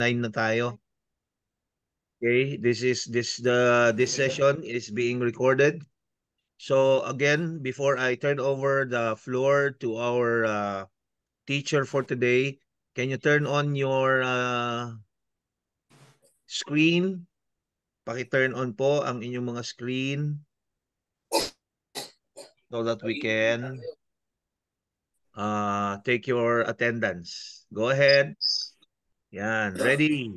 9 na tayo. Okay, this session is being recorded. So again, before I turn over the floor to our teacher for today, can you turn on your screen? Paki-turn on po ang inyong mga screen so that we can take your attendance. Go ahead. Yan, ready.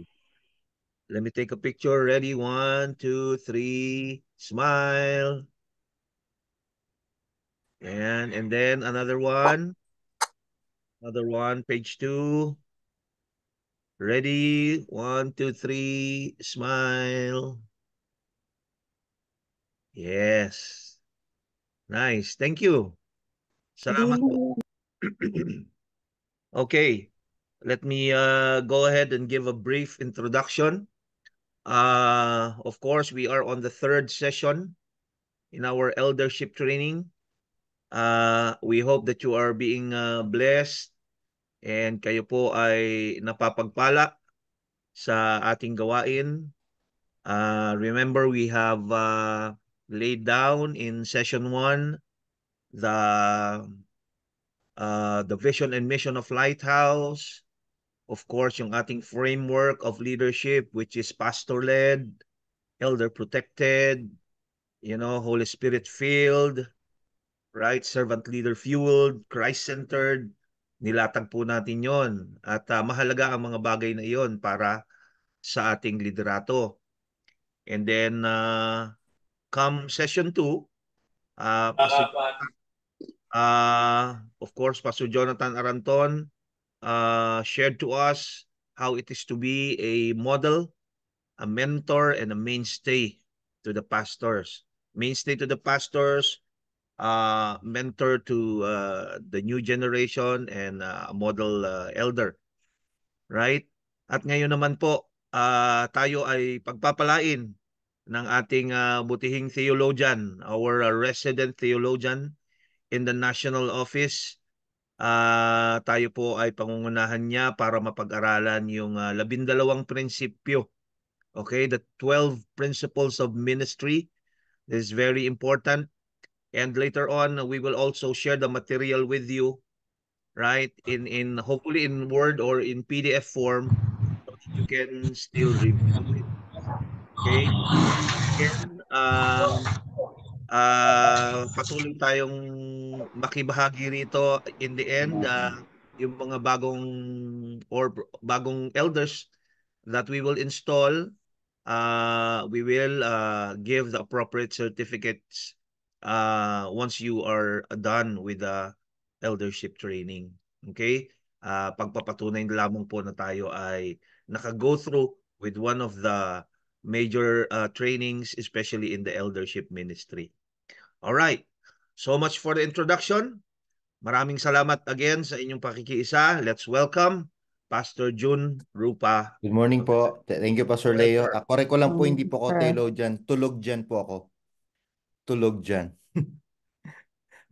Let me take a picture. Ready? 1, 2, 3. Smile. And then another one. Another one. Page 2. Ready? 1, 2, 3. Smile. Yes. Nice. Thank you. Salamat po. Okay. Let me go ahead and give a brief introduction. Of course, we are on the third session in our eldership training. We hope that you are being blessed and kayo po ay napapagpala sa ating gawain. Remember, we have laid down in session 1 the vision and mission of Lighthouse. Of course, yung ating framework of leadership, which is pastor-led, elder-protected, Holy Spirit-filled, right? Servant leader-fueled, Christ-centered. Nilatag po natin yon. At mahalaga ang mga bagay na iyon para sa ating liderato. And then, come session 2, of course, Pastor Jonathan Aranton shared to us how it is to be a model, a mentor, and a mainstay to the pastors. Mainstay to the pastors, mentor to the new generation, and a model elder. Right? At ngayon naman po, tayo ay pagpapalain ng ating butihing theologian, our resident theologian in the national office. Tayo po ay pangungunahan niya para mapag-aralan yung 12 prinsipyo. Okay, the 12 principles of ministry is very important. And later on, we will also share the material with you, right? In hopefully in Word or in PDF form, so that you can still review it. Okay? Again, patuloy tayong makibahagi rito in the end, yung mga bagong elders that we will install, we will give the appropriate certificates once you are done with the eldership training. Okay? Pagpapatunay lamang po na tayo ay naka-go through with one of the major trainings, especially in the eldership ministry. All right. So much for the introduction. Maraming salamat again sa inyong pakikiisa. Let's welcome Pastor Jun Rupa. Good morning po. Thank you, Pastor Well, Leo. sir. Correct ko lang po, hindi po ako theologian. Tulog dyan po ako. Tulog dyan.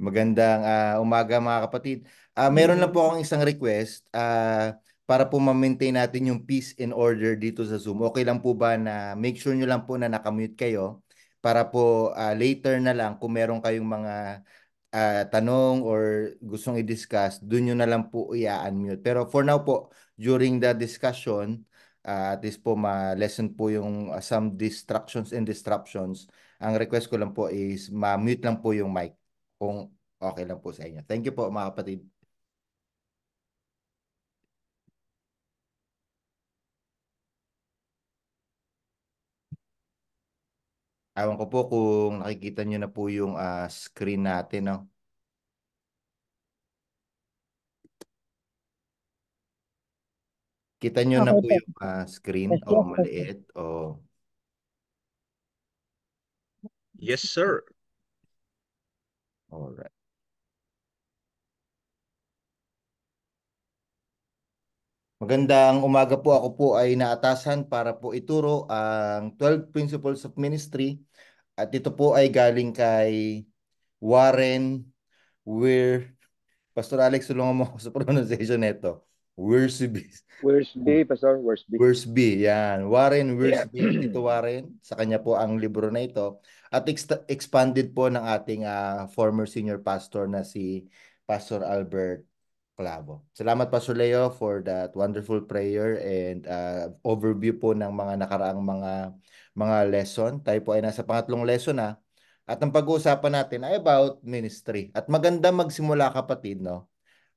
Magandang umaga mga kapatid. Meron lang po akong isang request para po ma-maintain natin yung peace and order dito sa Zoom. Okay lang po ba na make sure nyo lang po na nakamute kayo para po later na lang kung meron kayong mga tanong or gustong i-discuss, doon nyo na lang po i-unmute. Pero for now po, during the discussion, at least po ma-lesson po yung some distractions and disruptions. Ang request ko lang po is ma-mute lang po yung mic kung okay lang po sa inyo. Thank you po mga kapatid. Awan ko po kung nakikita nyo na po yung screen natin. No? Kita nyo na po yung screen o maliit o... Yes, sir. Alright. Magandang umaga po. Ako po ay naatasan para po ituro ang 12 Principles of Ministry. At ito po ay galing kay Warren Weir. Pastor Alex, tulungan mo ako sa pronunciation nito. Worsby. Worsby, Pastor, Worsby. Worsby, yan. Warren Yeah. Worsby, Tito Warren. Sa kanya po ang libro na ito. At expanded po ng ating former senior pastor na si Pastor Albert Clavo. Salamat Pastor Leo for that wonderful prayer and overview po ng mga nakaraang mga lesson. Tayo po ay nasa pangatlong lesson na. At ang pag-uusapan natin ay about ministry. At maganda magsimula kapatid, no?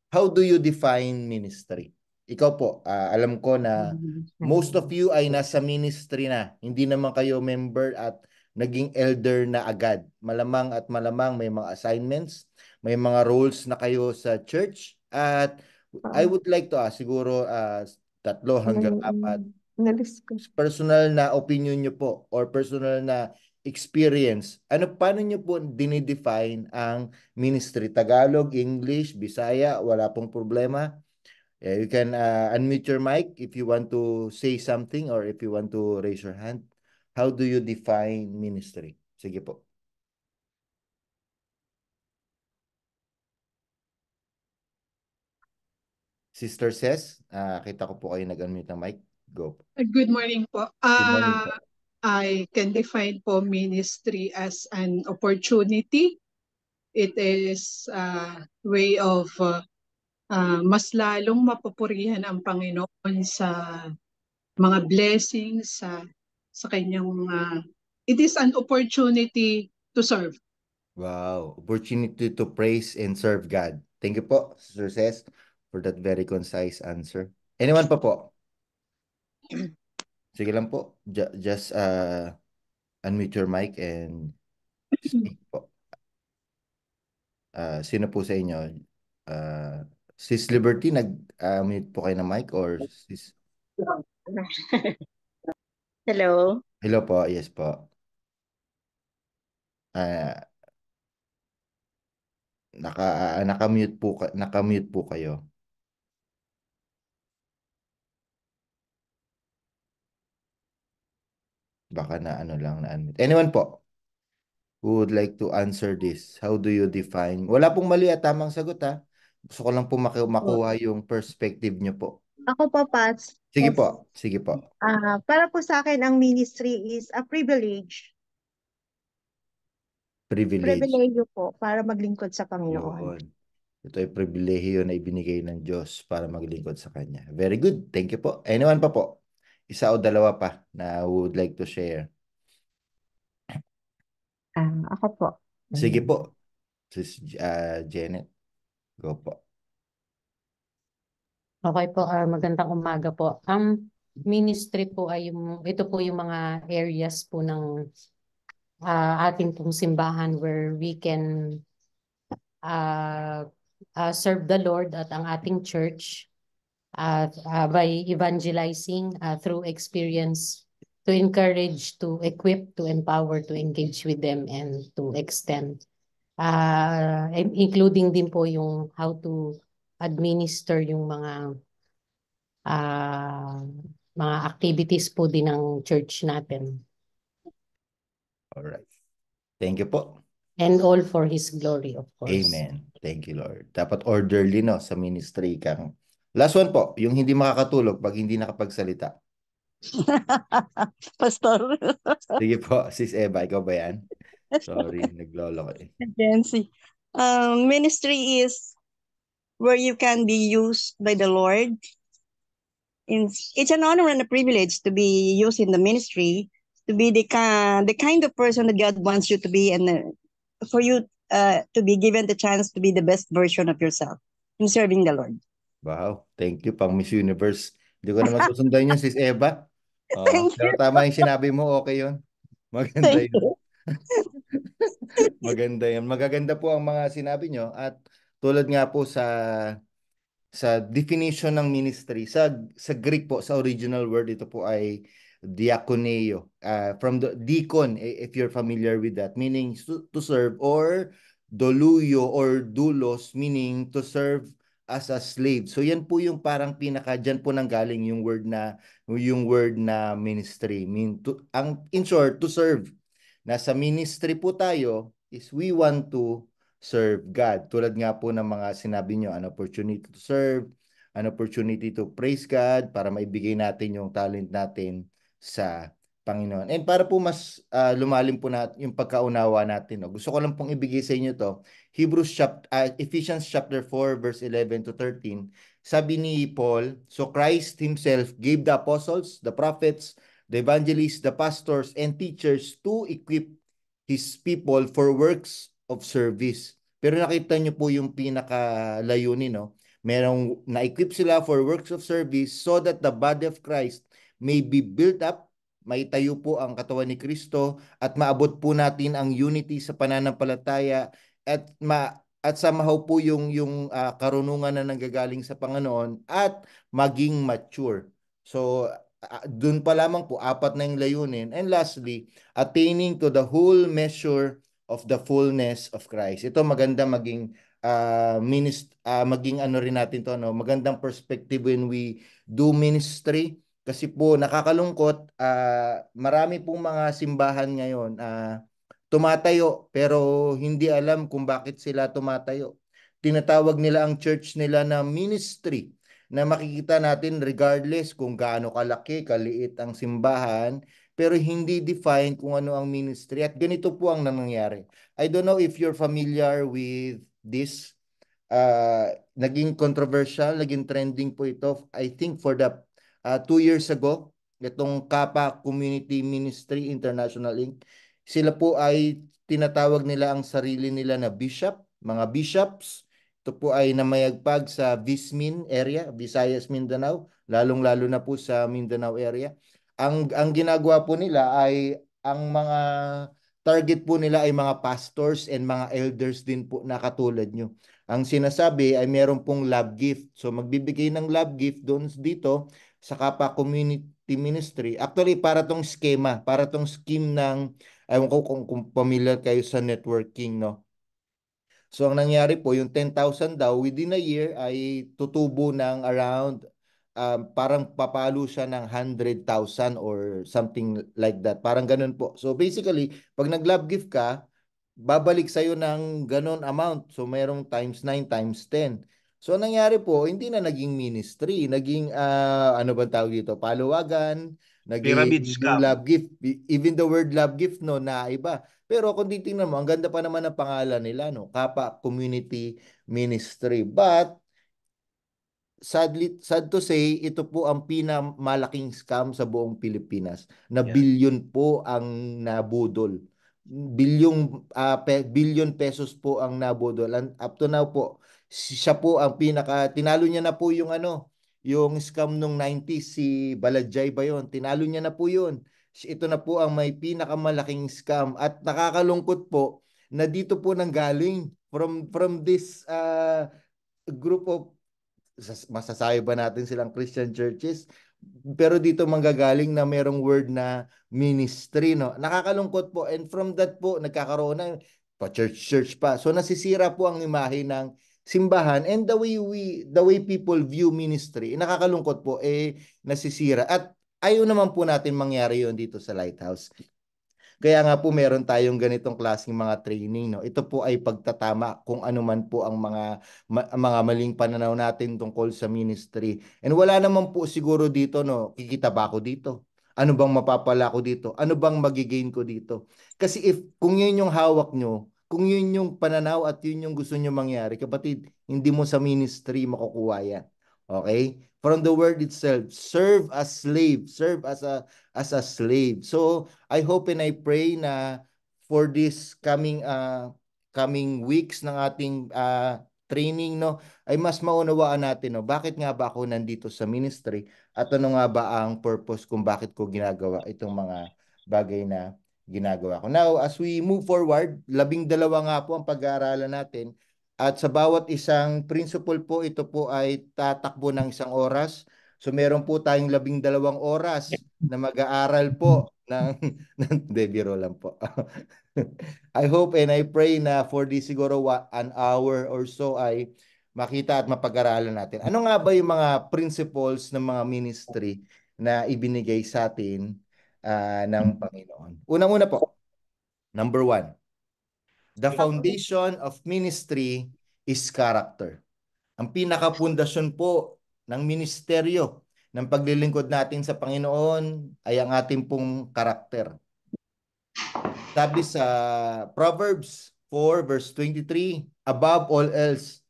How do you define ministry? Ikaw po, alam ko na most of you ay nasa ministry na. Hindi naman kayo member at naging elder na agad. Malamang at malamang may mga assignments, may mga roles na kayo sa church. At I would like to ask, siguro 3 hanggang 4, Nalis ko. personal na opinion nyo po or personal na experience, paano nyo po dinidefine ang ministry? Tagalog, English, Bisaya, wala pong problema. You can unmute your mic if you want to say something or if you want to raise your hand. How do you define ministry? Sige po. Sister Ses, kita ko po kayo nag-unmute ng mic. Go. Good morning po. Good morning po. I can define po ministry as an opportunity. It is a way of mas lalong mapupurihan ang Panginoon sa mga blessings sa kanyang it is an opportunity to serve. Wow, opportunity to praise and serve God. Thank you po, Sister Ses, for that very concise answer. Anyone pa po? Sige lang po. Just unmute your mic and speak po. Sino po sa inyo? Sis Liberty, nag-mute po kayo ng mic or sis? Hello. Hello po, yes po. Naka-mute po kayo. Baka na ano lang na unmute. Anyone po who would like to answer this? How do you define? Wala pong mali at tamang sagot ha. Gusto ko lang po makuha yung perspective nyo po. Ako po, Pats. Sige po, sige po. Para po sa akin, ang ministry is a privilege. Privilege. Privilege po para maglingkod sa Panginoon. Yun. Ito ay pribilehiyo na ibinigay ng Diyos para maglingkod sa Kanya. Very good. Thank you po. Anyone pa po? Isa o dalawa pa na would like to share? Ako po. Sige po. Sis Janet. Go po. Okay po, magandang umaga po. Ang ministry po ay ito po yung mga areas po ng ating pong simbahan where we can serve the Lord at ang ating church by evangelizing through experience to encourage, to equip, to empower, to engage with them and to extend. Including din po yung how to administer yung mga activities po din ng church natin. Alright. Thank you po. And all for His glory, of course. Amen. Thank you, Lord. Dapat orderly, no, sa ministry kang. Last one po, yung hindi makakatulog pag hindi nakapagsalita. Pastor. Sige po, Sis Eva, ikaw ba yan? Sorry, naglolo ko eh. Nancy. Ministry is where you can be used by the Lord. It's an honor and a privilege to be used in the ministry, to be the kind of person that God wants you to be, and for you to be given the chance to be the best version of yourself in serving the Lord. Wow, thank you, pang Miss Universe. Hindi ko naman susundan yun, Sis Eva. Thank Pero you. tama yung sinabi mo, okay yun. Maganda yun. Maganda yun. Magaganda po ang mga sinabi nyo. At tulad nga po sa definition ng ministry, sa Greek po, sa original word, ito po ay diakoneo. From the deacon, if you're familiar with that, meaning to serve, or doluyo or doulos, meaning to serve as a slave. So yan po yung parang pinaka, dyan po nanggaling yung word na ministry. In short, to serve. Nasa ministry po tayo is we want to serve God. Tulad nga po ng mga sinabi nyo, an opportunity to serve, an opportunity to praise God, para maibigay natin yung talent natin sa Panginoon. And para po mas lumalim po natin yung pagkaunawa natin, no? Gusto ko lang pong ibigay sa inyo to. Ephesians chapter 4 verse 11 to 13. Sabi ni Paul, so Christ himself gave the apostles, the prophets, the evangelists, the pastors, and teachers to equip his people for works of service. Pero nakita niyo po yung pinakalayunin, no? Merong na-equip sila for works of service so that the body of Christ may be built up, may tayo po ang katawan ni Kristo, at maabot po natin ang unity sa pananampalataya, at somehow po yung karunungan na nanggagaling sa Panginoon, at maging mature. So dun pa lamang po, 4 na yung layunin. And lastly, attaining to the whole measure of the fullness of Christ. Ito maganda maging maging ano rin natin to, no? Magandang perspective when we do ministry, kasi po nakakalungkot, marami pong mga simbahan ngayon tumatayo pero hindi alam kung bakit sila tumatayo. Tinatawag nila ang church nila na ministry, na makikita natin regardless kung gaano kalaki, kaliit ang simbahan, pero hindi define kung ano ang ministry. At ganito po ang nangyayari. I don't know if you're familiar with this. Naging controversial, naging trending po ito. I think for the 2 years ago, itong Kappa Community Ministry International Inc. Sila po ay tinatawag nila ang sarili nila na bishop, mga bishops. Ito po ay namayagpag sa Vismin area, Visayas, Mindanao, lalong-lalo na po sa Mindanao area. Ang ginagawa po nila ay, ang mga target po nila ay mga pastors and mga elders din po na katulad nyo. Ang sinasabi ay meron pong love gift. So magbibigay ng love gift doon dito sa Kappa Community Ministry. Actually, para tong schema, para tong scheme ng, ewan ko kung familiar kayo sa networking, no? So ang nangyari po, yung 10,000 daw, within a year ay tutubo ng around, parang papalo siya ng 100,000 or something like that. Parang ganun po. So basically, pag nag-love gift ka, babalik sa'yo ng ganun amount. So mayroong times 9, times 10. So nangyari po, hindi na naging ministry, naging ano ba tawag dito? Paluwagan, Pyramid naging scam. love gift. Even the word love gift, no, na iba. Pero kung titingnan mo, ang ganda pa naman ng pangalan nila, no? Kappa Community Ministry. But sad to say, ito po ang pinamalaking scam sa buong Pilipinas, na Yeah. bilyon po ang nabudol. Billion pesos po ang nabudol. And up to now po, siya po ang tinalo niya na po yung yung scam nung 90s, si Balajay ba yun? Tinalo niya na po yun. Ito na po ang may pinakamalaking scam, at nakakalungkot po na dito po nanggaling from this group of, masasabi ba natin silang Christian churches, pero dito manggagaling na merong word na ministry, no? Nakakalungkot po, and from that po nagkakaroon ng pa-church pa. So nasisira po ang imahe ng simbahan, and the way people view ministry, nakakalungkot po, nasisira. At ayaw naman po natin mangyari yon dito sa Lighthouse. Kaya nga po meron tayong ganitong klaseng mga training, no? Ito po ay pagtatama kung ano man po ang mga maling pananaw natin tungkol sa ministry. And wala naman po siguro dito, no, kikita ba ako dito? Ano bang mapapala ko dito? Ano bang magigain ko dito? Kasi kung yun yung hawak nyo, kung yun yung pananaw at yun yung gusto nyo mangyari, kapatid, hindi mo sa ministry makukuha yan. Okay? From the word itself, serve as slave, serve as a slave. So I hope and I pray na for this coming weeks ng ating training, no, ay mas maunawaan natin, no, bakit nga ba ako nandito sa ministry, at ano nga ba ang purpose kung bakit ko ginagawa itong mga bagay na ginagawa ko. Now, as we move forward, 12 nga po ang pag-aaralan natin. At sa bawat isang principle po, ito po ay tatakbo ng 1 oras. So meron po tayong 12 oras na mag-aaral po ng biro lang po. I hope and I pray na for this siguro an hour or so ay makita at mapag-aralan natin. Ano nga ba yung mga principles ng mga ministry na ibinigay sa atin ng Panginoon? Unang-una po, number 1. The foundation of ministry is character. Ang pinakapundasyon po ng ministeryo ng paglilingkod natin sa Panginoon ay ang ating pong karakter. Sabi sa Proverbs 4 verse 23, above all else,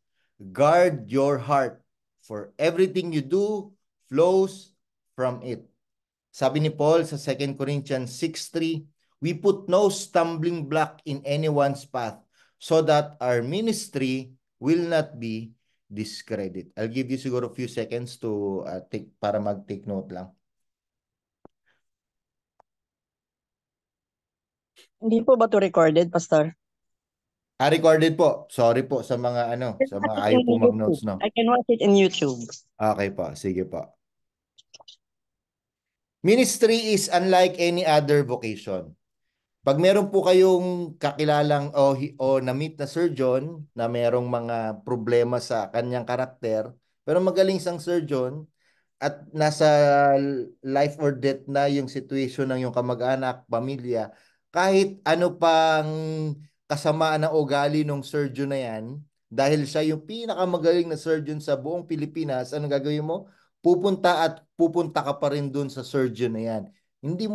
guard your heart, for everything you do flows from it. Sabi ni Paul sa 2 Corinthians 6:3, we put no stumbling block in anyone's path so that our ministry will not be discredited. I'll give you siguro a few seconds to para mag-take note lang. Hindi po ba to recorded, Pastor? Recorded po. Sorry po sa mga sa mga ayaw po mag-notes, no? I can watch it in YouTube. Okay po, sige po. Ministry is unlike any other vocation. Pag meron po kayong kakilalang o na-meet na surgeon na merong mga problema sa kanyang karakter, pero magaling siyang surgeon at nasa life or death na yung situation ng yung kamag-anak, pamilya, kahit ano pang kasamaan ng ugali ng surgeon na yan, dahil siya yung pinakamagaling na surgeon sa buong Pilipinas, anong gagawin mo? Pupunta ka pa rin dun sa surgeon na yan. Hindi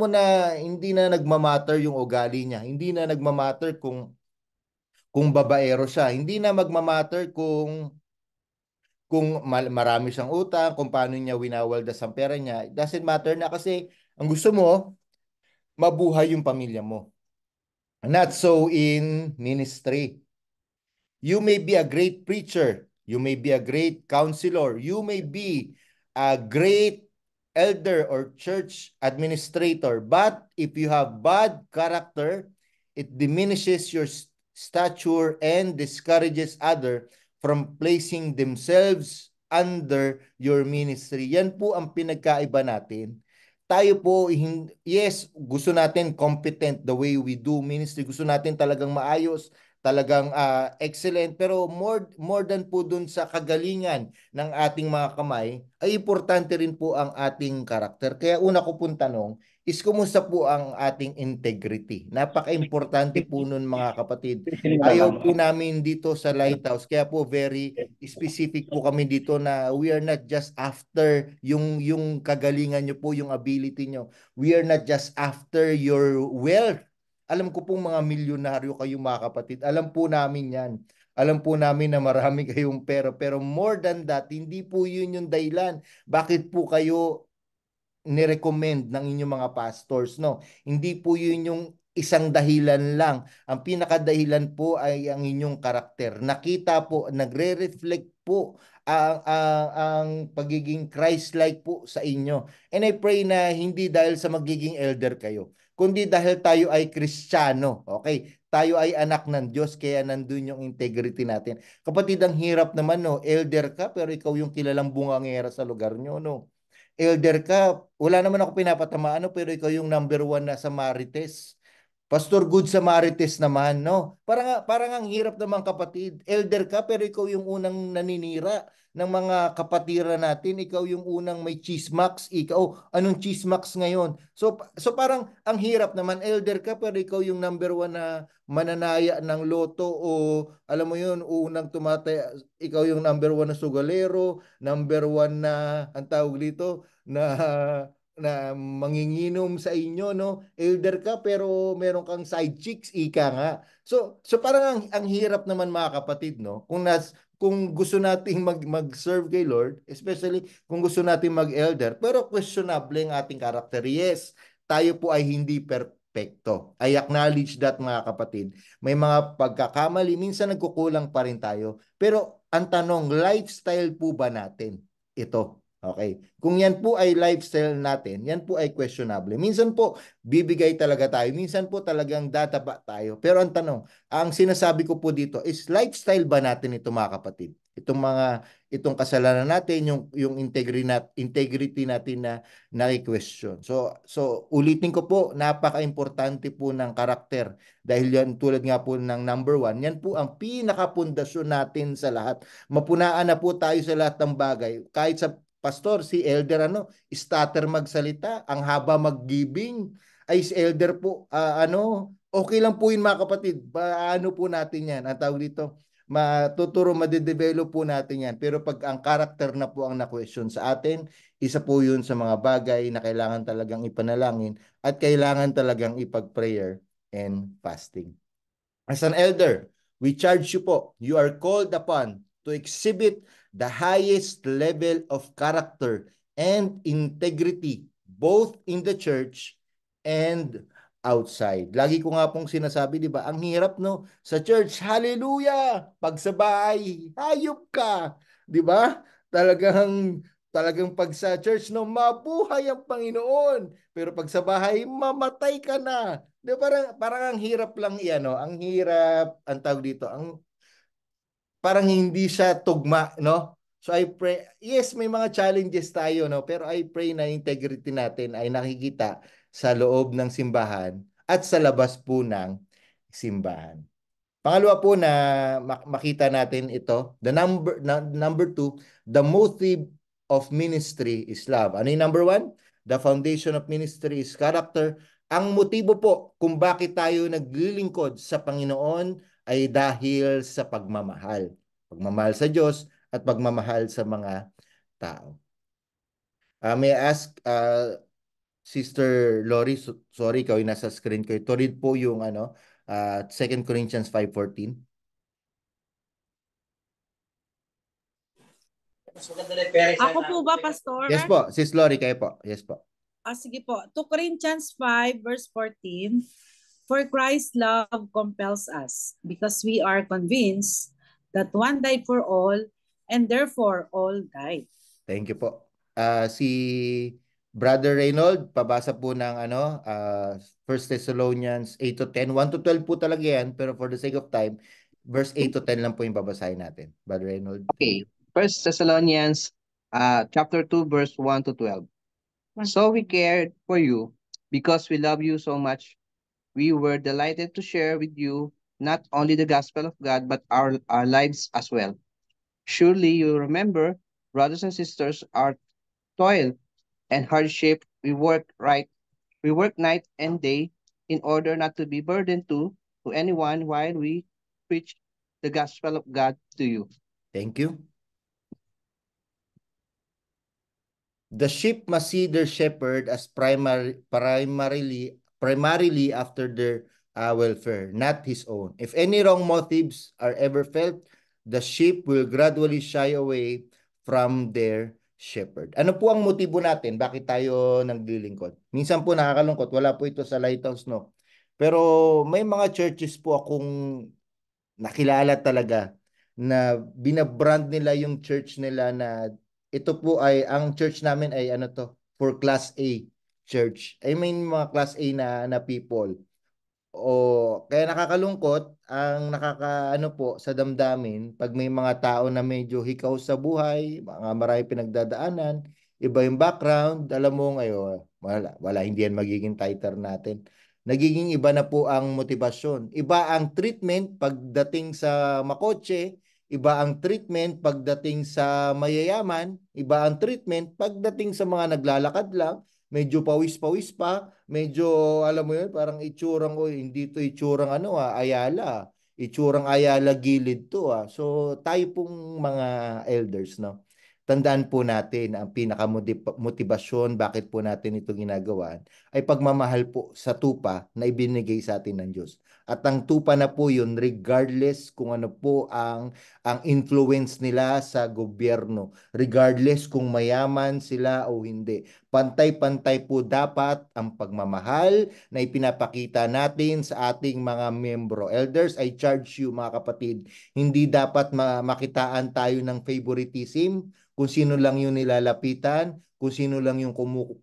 na nagmamatter yung ugali niya. Hindi na nagmamatter kung babaero siya. Hindi na magmamatter kung marami siyang utang, kung paano niya winawaldas ang pera niya. It doesn't matter na kasi ang gusto mo, mabuhay yung pamilya mo. Not so in ministry. You may be a great preacher. You may be a great counselor. You may be a great elder or church administrator. But if you have bad character, it diminishes your stature and discourages others from placing themselves under your ministry. Yan po ang pinagkaiba natin. Tayo po, yes, gusto natin competent the way we do ministry. Gusto natin talagang maayos, talagang excellent, pero more than po dun sa kagalingan ng ating mga kamay, ay importante rin po ang ating karakter. Kaya una ko pong tanong is kumusta po ang ating integrity? Napaka-importante po nun mga kapatid. Ayaw po namin dito sa Lighthouse, kaya po very specific po kami dito na we are not just after yung kagalingan nyo po, yung ability nyo. We are not just after your wealth. Alam ko pong mga milyonaryo kayo mga kapatid. Alam po namin yan. Alam po namin na marami kayong pera. Pero more than that, hindi po yun yung dahilan. Bakit po kayo nirecommend ng inyong mga pastors, no? Hindi po yun yung isang dahilan lang. Ang pinakadahilan po ay ang inyong karakter. Nakita po, nagre-reflect po ang pagiging Christ-like po sa inyo. And I pray na hindi dahil sa magiging elder kayo, kundi dahil tayo ay Kristiyano. Okay? Tayo ay anak ng Diyos, kaya nandun yung integrity natin. Kapatid, ang hirap naman, no? Elder ka, pero ikaw yung kilalang bungangera sa lugar nyo, no? Elder ka, wala naman ako pinapatamaan, pero ikaw yung number 1 na sa Marites. Pastor Good Samarites naman, no? Parang ang hirap naman kapatid. Elder ka, pero ikaw yung unang naninira ng mga kapatiran natin. Ikaw yung unang may chismax. Ikaw, anong chismax ngayon? So parang ang hirap naman. Elder ka, pero ikaw yung number 1 na mananaya ng loto o alam mo yun, unang tumataya. Ikaw yung number 1 na sugalero, number 1 na, ang tawag dito, na manginginom sa inyo, no? Elder ka pero meron kang side chicks, ika nga. So parang ang hirap naman mga kapatid, no? Kung gusto nating mag-serve kay Lord, especially kung gusto nating mag-elder, pero questionable ang ating karakter. Yes, tayo po ay hindi perfecto. I acknowledge that mga kapatid. May mga pagkakamali, minsan nagkukulang pa rin tayo. Pero ang tanong, lifestyle po ba natin ito? Okay. Kung yan po ay lifestyle natin, yan po ay questionable. Minsan po, bibigay talaga tayo. Minsan po talagang dadaba tayo. Pero ang tanong, ang sinasabi ko po dito is lifestyle ba natin ito mga kapatid? Itong kasalanan natin, yung integrity natin na naki-question. So ulitin ko po, napaka-importante po ng karakter. Dahil yan tulad nga po ng number 1, yan po ang pinakapundasyon natin sa lahat. Mapunaan na po tayo sa lahat ng bagay. Kahit sa pastor, si elder stutter magsalita, ang haba mag-giving, ay si elder po, okay lang po yun mga kapatid. Paano po natin yan? Ang tawag dito, matuturo, madedevelop po natin yan. Pero pag ang character na po ang na-question sa atin, isa po yun sa mga bagay na kailangan talagang ipanalangin at kailangan talagang ipag-prayer and fasting. As an elder, we charge you po, you are called upon to exhibit the highest level of character and integrity both in the church and outside. Lagi ko nga pong sinasabi, di ba, ang hirap no, sa church, hallelujah, pag sa bahay, hayop ka, di ba? Talagang pag sa church, no, mabuhay ang Panginoon. Pero pag sa bahay, mamatay ka na. Di, parang ang hirap lang iyan, no? Ang hirap, ang tawag dito, parang hindi siya tugma, no? So I pray, yes, may mga challenges tayo, no? Pero I pray na integrity natin ay nakikita sa loob ng simbahan at sa labas po ng simbahan. Pangalawa po na makita natin ito, number 2, the motive of ministry is love. Ano yung number 1? The foundation of ministry is character. Ang motibo po kung bakit tayo naglilingkod sa Panginoon ay dahil sa pagmamahal. Pagmamahal sa Diyos at pagmamahal sa mga tao. May I ask Sister Lori, sorry, ikaw yung nasa screen ko. To read po yung 2 Corinthians 5:14. Ako po ba, Pastor? Yes po, Sis Lori, kayo po. Yes po. Sige po. 2 Corinthians 5 verse 14. For Christ's love compels us, because we are convinced that one died for all, and therefore all died. Thank you po. Si Brother Reynold, pabasa po ng 1 Thessalonians 8-10. 1-12 po talaga yan, pero for the sake of time, verse 8-10 lang po yung babasahin natin. Brother Reynold. Okay. 1 Thessalonians chapter 2 verse 1-12. So we cared for you because we love you so much. We were delighted to share with you not only the gospel of God, but our lives as well. Surely you remember, brothers and sisters, our toil and hardship. We work night and day in order not to be burdened to anyone while we preach the gospel of God to you. Thank you. The sheep must see their shepherd as primarily after their welfare, not his own. If any wrong motives are ever felt, the sheep will gradually shy away from their shepherd. Ano po ang motibo natin? Bakit tayo naglilingkod? Minsan po nakakalungkot, wala po ito sa Lighthouse, no? Pero may mga churches po akong nakilala talaga na binabrand nila yung church nila na ito po ay, ang church namin ay for Class A church. I mean, mga Class A na people. Kaya nakakalungkot, ang po sa damdamin, pag may mga tao na medyo hikaw sa buhay, mga marami pinagdadaanan, iba yung background, alam mo ngayon, wala, hindi yan magiging tighter natin. Nagiging iba na po ang motibasyon. Iba ang treatment pagdating sa makotse, iba ang treatment pagdating sa mayayaman, iba ang treatment pagdating sa mga naglalakad lang, medyo pawis-pawis pa, medyo alam mo yun, parang itsurang hindi to itsurang Ayala. Itsurang Ayala gilid to . So tayo pong mga elders, no? Tandaan po natin ang pinaka-motivasyon bakit po natin ito ginagawa ay pagmamahal po sa tupa na ibinigay sa atin ng Diyos. At ang tupa na po yun regardless kung ano po ang influence nila sa gobyerno, regardless kung mayaman sila o hindi. Pantay-pantay po dapat ang pagmamahal na ipinapakita natin sa ating mga membro. Elders, I charge you mga kapatid, hindi dapat makitaan tayo ng favoritism, kung sino lang yung nilalapitan, kung sino lang yung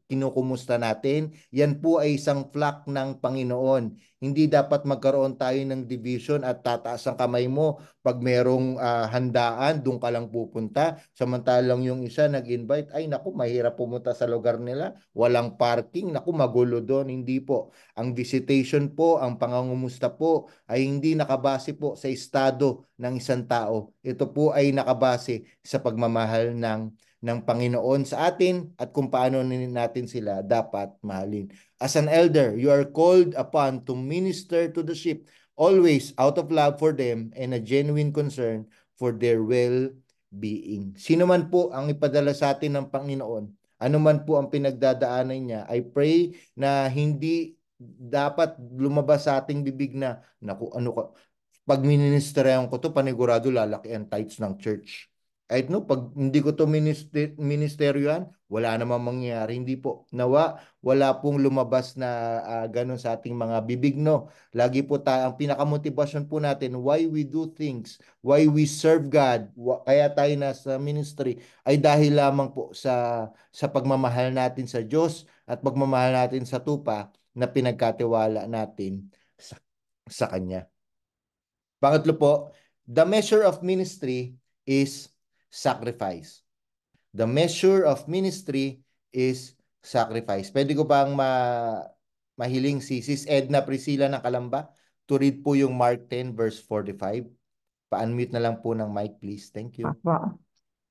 kinukumusta natin. Yan po ay isang flock ng Panginoon. Hindi dapat magkaroon tayo ng division at tataas ang kamay mo pag merong handaan, doon ka lang pupunta. Samantalang yung isa nag-invite, ay naku, mahirap pumunta sa lugar nila, walang parking, naku, magulo doon. Hindi po. Ang visitation po, ang pangangumusta po ay hindi nakabase po sa estado ng isang tao. Ito po ay nakabase sa pagmamahal ng Panginoon sa atin at kung paano natin sila dapat mahalin. As an elder, you are called upon to minister to the sheep always out of love for them and a genuine concern for their well-being. Sino man po ang ipadala sa atin ng Panginoon, ano man po ang pinagdadaanan niya, I pray na hindi dapat lumabas sa ating bibig na, naku, ano ka, pag ministerihan ko to, panigurado lalaki ang tithes ng church. Kahit no, pag hindi ko to ministeryohan, wala namang mangyayari. Hindi po. Nawa, wala pong lumabas na ganun sa ating mga bibig, no? Lagi po tayo, ang pinakamotivasyon po natin, why we do things, why we serve God, kaya tayo nasa ministry, ay dahil lamang po sa pagmamahal natin sa Diyos at pagmamahal natin sa tupa na pinagkatiwala natin sa Kanya. Pangatlo po, the measure of ministry is sacrifice. The measure of ministry is sacrifice. Pwede ko bang mahiling si Sis Edna Priscilla ng Kalamba to read po yung Mark 10 verse 45? Pa-unmute na lang po ng mic, please. Thank you.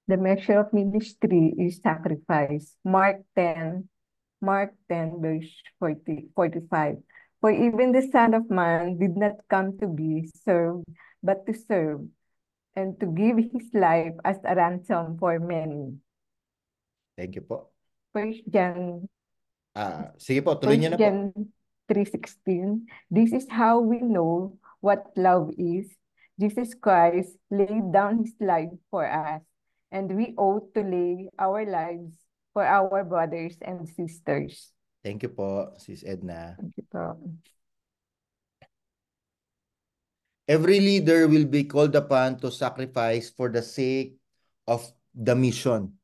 The measure of ministry is sacrifice. Mark 10 verse 45. For even the Son of Man did not come to be served, but to serve, and to give his life as a ransom for many. Thank you po. First John, sige po, tuloy niyo na po. John 3:16. This is how we know what love is. Jesus Christ laid down his life for us, and we ought to lay our lives for our brothers and sisters. Thank you po, Sis Edna. Thank you po. Every leader will be called upon to sacrifice for the sake of the mission.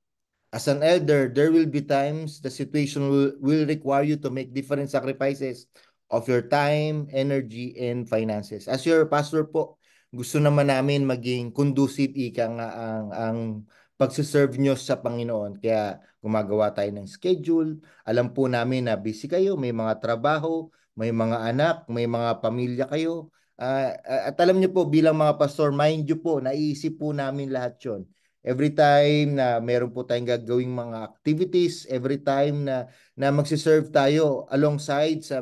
As an elder, there will be times the situation will require you to make different sacrifices of your time, energy, and finances. As your pastor po, gusto naman namin maging conducive ika nga ang pagsiserve nyo sa Panginoon. Kaya gumagawa tayo ng schedule. Alam po namin na busy kayo, may mga trabaho, may mga anak, may mga pamilya kayo. At alam niyo po, bilang mga pastor, mind you po, naiisip po namin lahat yon. Every time na meron po tayong gagawing mga activities, every time na magsiserve tayo alongside sa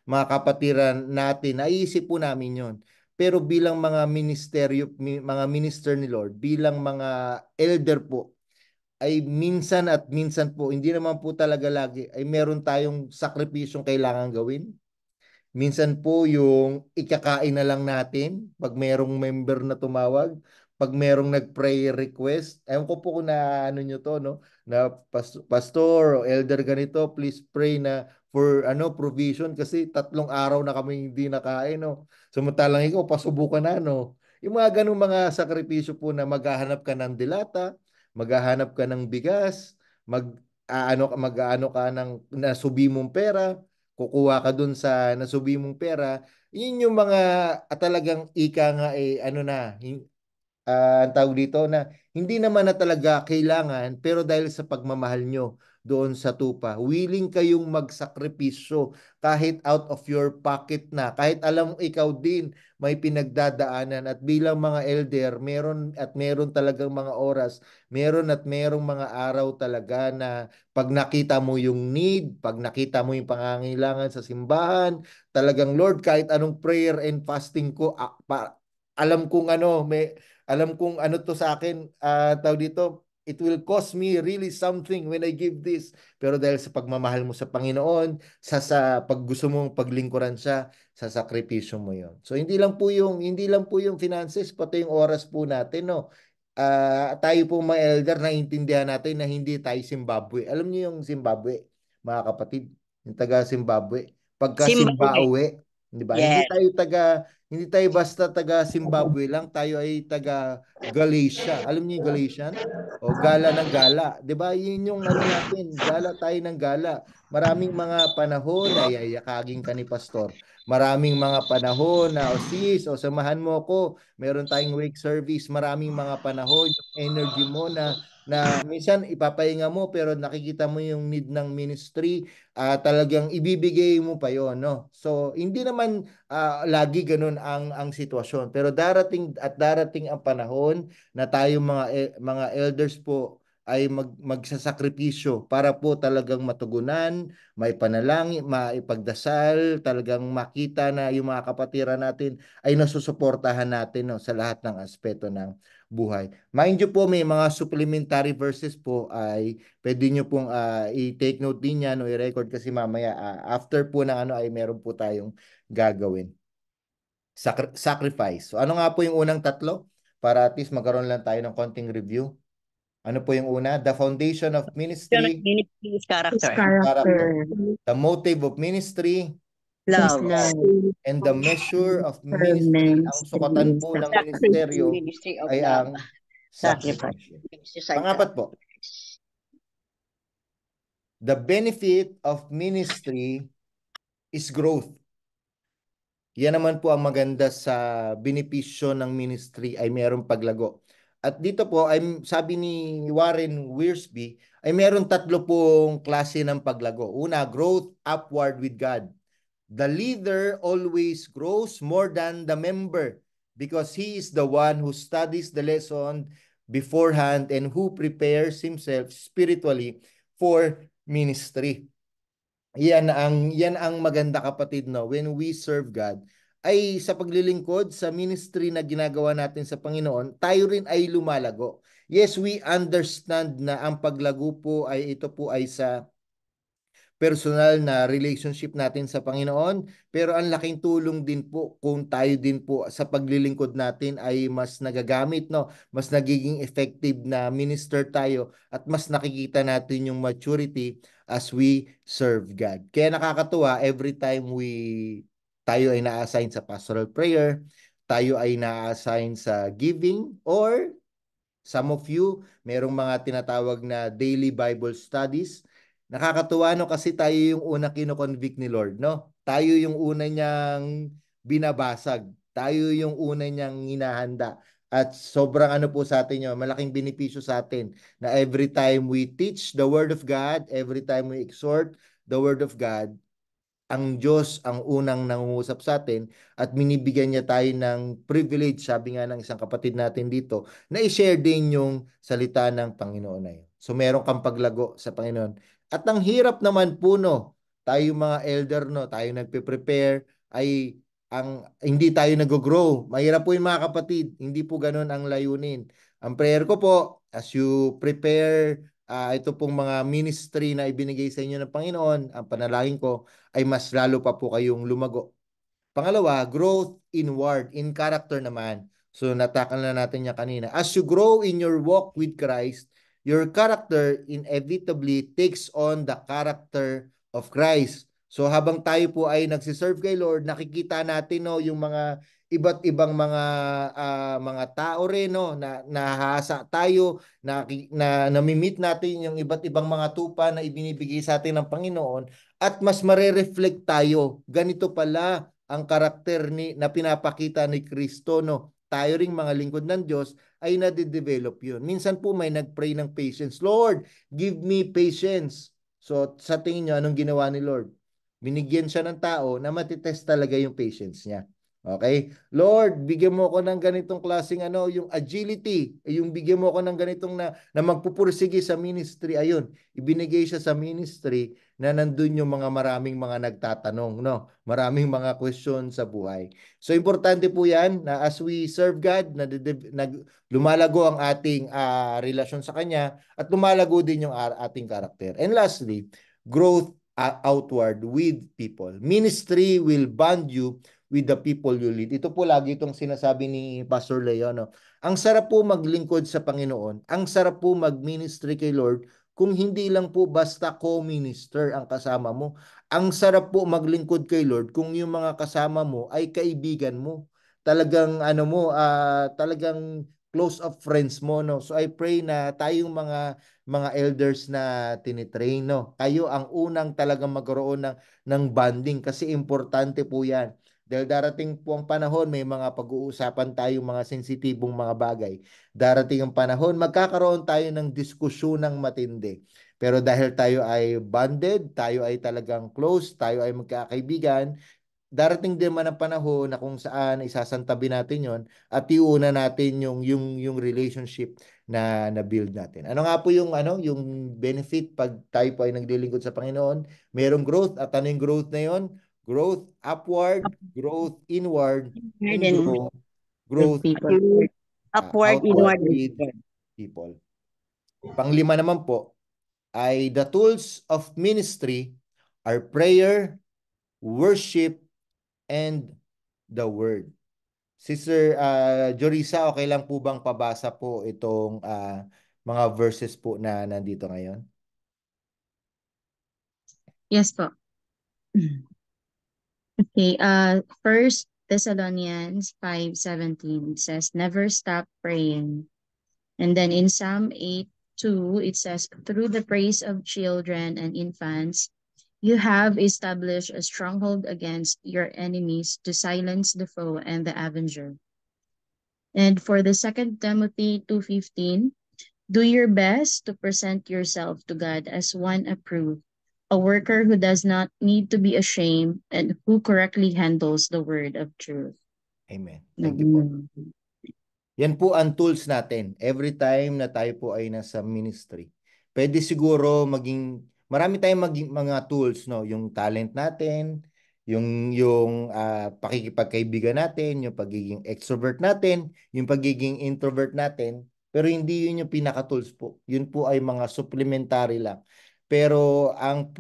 mga kapatiran natin, naiisip po namin yon. Pero bilang mga minister ni Lord, bilang mga elder po, ay minsan at minsan po, hindi naman po talaga lagi, ay meron tayong sakripisyong kailangan gawin. Minsan po yung ikakain na lang natin pag merong member na tumawag, pag merong nag-prayer request. Ewan ko po kung na ano nyo to, no? Na pastor o elder ganito, please pray na for provision kasi 3 araw na kami hindi nakain, no? Samantalang ikaw, pasubukan na, no? Yung mga ganung mga sakripisyo po na maghahanap ka ng dilata, maghahanap ka ng bigas, mag-ano ka ng nasubi mong pera, kukuha ka dun sa nasubi mong pera, yun yung mga talagang ika nga ang tawag dito na hindi naman na talaga kailangan, pero dahil sa pagmamahal nyo doon sa tupa, willing kayong magsakripisyo kahit out of your pocket na, kahit alam ikaw din may pinagdadaanan, at bilang mga elder, meron talagang mga oras, merong mga araw talaga na pag nakita mo yung need, pag nakita mo yung pangangailangan sa simbahan, talagang Lord, kahit anong prayer and fasting ko, alam kong to sa akin, tawag dito, it will cost me really something when I give this. Pero dahil sa pagmamahal mo sa Panginoon, sa pag gusto mong paglingkuran siya, sa sakripisyo mo yon. So hindi lang po yung finances, pati yung oras po natin, no. Tayo po mga elder, naiintindihan natin na hindi tayo Zimbabwe. Alam niyo yung Zimbabwe, mga kapatid, yung taga Zimbabwe. Pagka Zimbabwe, di ba? Yes. Hindi tayo basta taga Zimbabwe lang, tayo ay taga Galatia. Alam niyo yung Galatian? O gala ng gala. 'Di ba? Yun yung natin, gala tayo ng gala. Maraming mga panahon na yayakagin ka ni pastor. Maraming mga panahon na sis, samahan mo ako. Meron tayong wake service. Maraming mga panahon yung energy mo na minsan ipapahinga mo pero nakikita mo yung need ng ministry, talagang ibibigay mo pa yon, no? So hindi naman lagi ganun ang sitwasyon, pero darating ang panahon na tayo mga elders po ay magsasakripisyo para po talagang matugunan, may panalangin, maipagdasal, talagang makita na yung mga kapatiran natin ay nasusuportahan natin, no, sa lahat ng aspeto ng buhay. Mind you po, may mga supplementary verses po ay pwede nyo pong i-take note din yan o i-record kasi mamaya after po ng ay meron po tayong gagawin. Sacrifice. So ano nga po yung unang tatlo? Para at least magkaroon lang tayo ng konting review. Ano po yung una? The foundation of ministry. Ministry is character. Character. The motive of ministry. Love. And the measure of ministry. Ang sukatan po ng ministeryo Ministry of ay love. ang sacrifice. Pangapat po. The benefit of ministry is growth. Yan naman po ang maganda sa benepisyo ng ministry ay mayroong paglago. At dito po, ay sabi ni Warren Wiersbe, ay mayroong tatlo pong klase ng paglago. Una, growth upward with God. The leader always grows more than the member because he is the one who studies the lesson beforehand and who prepares himself spiritually for ministry. Yan ang maganda, kapatid, no? When we serve God, ay sa paglilingkod sa ministry na ginagawa natin sa Panginoon, tayo rin ay lumalago. Yes, we understand na ang paglago po ay ito po ay sa personal na relationship natin sa Panginoon, pero ang laking tulong din po kung tayo din po sa paglilingkod natin ay mas nagagamit, no? Mas nagiging effective na minister tayo at mas nakikita natin yung maturity as we serve God. Kaya nakakatuwa, every time tayo ay na-assign sa pastoral prayer, tayo ay na-assign sa giving, or some of you, merong mga tinatawag na daily Bible studies. Nakakatuwa, no, kasi tayo yung unang kino-convict ni Lord, no? Tayo yung una niyang binabasag. Tayo yung una niyang hinahanda. At sobrang ano po sa atin yun, malaking benepisyo sa atin na every time we teach the Word of God, every time we exhort the Word of God, ang Diyos ang unang nangungusap sa atin at minibigyan niya tayo ng privilege, sabi nga ng isang kapatid natin dito, na i-share din yung salita ng Panginoon na yun. So meron kang paglago sa Panginoon. At ang hirap naman po, no, tayo mga elder, no, tayo nagpe-prepare, ay hindi tayo nag-grow. Mahirap po yung mga kapatid, hindi po ganun ang layunin. Ang prayer ko po, as you prepare ito pong mga ministry na ibinigay sa inyo ng Panginoon, ang panalangin ko ay mas lalo pa po kayong lumago. Pangalawa, growth inward, in character naman. So natakal na natin niya kanina. As you grow in your walk with Christ, your character inevitably takes on the character of Christ. So habang tayo po ay nagsiserve kay Lord, nakikita natin, no, yung mga iba't ibang mga tao rin, no, na nahasa tayo, na nami-meet natin yung iba't ibang mga tupa na ibinibigay sa atin ng Panginoon, at mas mare-reflect tayo. Ganito pala ang karakter na pinapakita ni Kristo, no? Tayo ring mga lingkod ng Diyos ay nade-develop yun. Minsan po may nag-pray ng patience. Lord, give me patience. So sa tingin nyo, anong ginawa ni Lord? Binigyan siya ng tao na matitest talaga yung patience niya. Okay? Lord, bigyan mo ako ng ganitong klaseng yung agility, yung bigyan mo ako ng ganitong na magpupursige sa ministry. Ayun, ibinigay siya sa ministry na nandun yung maraming mga nagtatanong, no? Maraming mga question sa buhay. So, importante po yan na as we serve God, lumalago ang ating relasyon sa Kanya at lumalago din yung ating karakter. And lastly, growth outward with people. Ministry will bond you with the people you lead. Ito po lagi itong sinasabi ni Pastor Leo, no? Ang sarap po maglingkod sa Panginoon. Ang sarap po mag-ministry kay Lord kung hindi lang po basta co-minister ang kasama mo. Ang sarap po maglingkod kay Lord kung yung mga kasama mo ay kaibigan mo. Talagang talagang close of friends mo, no? So I pray na tayong mga elders na tinitrain, no? Kayo ang unang talagang magkaroon ng bonding kasi importante po 'yan. Dahil darating po ang panahon, may mga pag-uusapan tayong mga sensitibong mga bagay. Darating ang panahon, magkakaroon tayo ng diskusyon ng matindi. Pero dahil tayo ay bonded, tayo ay talagang close, tayo ay magkakaibigan, darating din man ang panahon na kung saan isasantabi natin yon at iuna natin yung relationship na build natin. Ano nga po yung benefit pag tayo po ay naglilingkod sa Panginoon? Merong growth, at ano yung growth na yon? Growth upward, growth inward, and growth upward, outward inward. with people. Panglima naman po ay the tools of ministry are prayer, worship, and the word. Sister Jorisa, okay lang po bang pabasa po itong mga verses po na nandito ngayon? Yes po. Okay, 1 Thessalonians 5:17 says, never stop praying. And then in Psalm 8:2, it says, through the praise of children and infants, you have established a stronghold against your enemies to silence the foe and the avenger. And for the 2 Timothy 2:15, do your best to present yourself to God as one approved, a worker who does not need to be ashamed and who correctly handles the word of truth. Amen. Thank you po. Yan po ang tools natin. Every time na tayo po ay nasa ministry, pwede siguro marami tayong mga tools, no? Yung talent natin, yung pakikipagkaibigan natin, yung pagiging extrovert natin, yung pagiging introvert natin, pero hindi yun yung pinaka-tools po. Yun po ay mga supplementary lang. Pero ang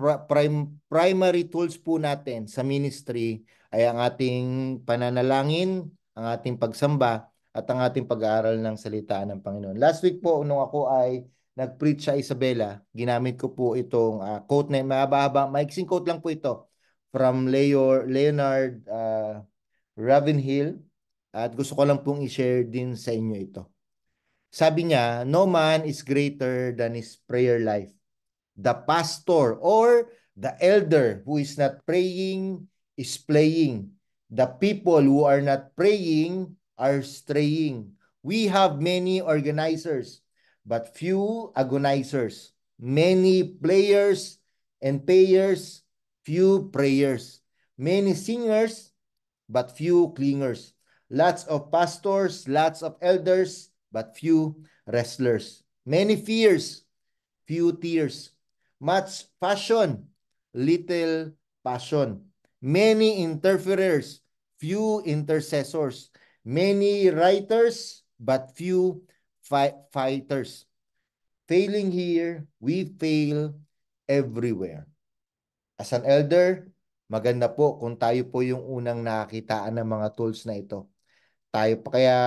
primary tools po natin sa ministry ay ang ating pananalangin, ang ating pagsamba, at ang ating pag-aaral ng salita ng Panginoon. Last week po, nung ako ay nag-preach sa Isabela, ginamit ko po itong quote na maiksing quote lang po ito from Leonard Ravenhill, at gusto ko lang pong i-share din sa inyo ito. Sabi niya, no man is greater than his prayer life. The pastor or the elder who is not praying is playing. The people who are not praying are straying. We have many organizers, but few agonizers. Many players and payers, few prayers. Many singers, but few clingers. Lots of pastors, lots of elders, but few wrestlers. Many fears, few tears. Much passion, little passion. Many interferers, few intercessors. Many writers, but few fighters. Failing here, we fail everywhere. As an elder, maganda po kung tayo po yung unang nakakitaan ng mga tools na ito. Tayo pa kaya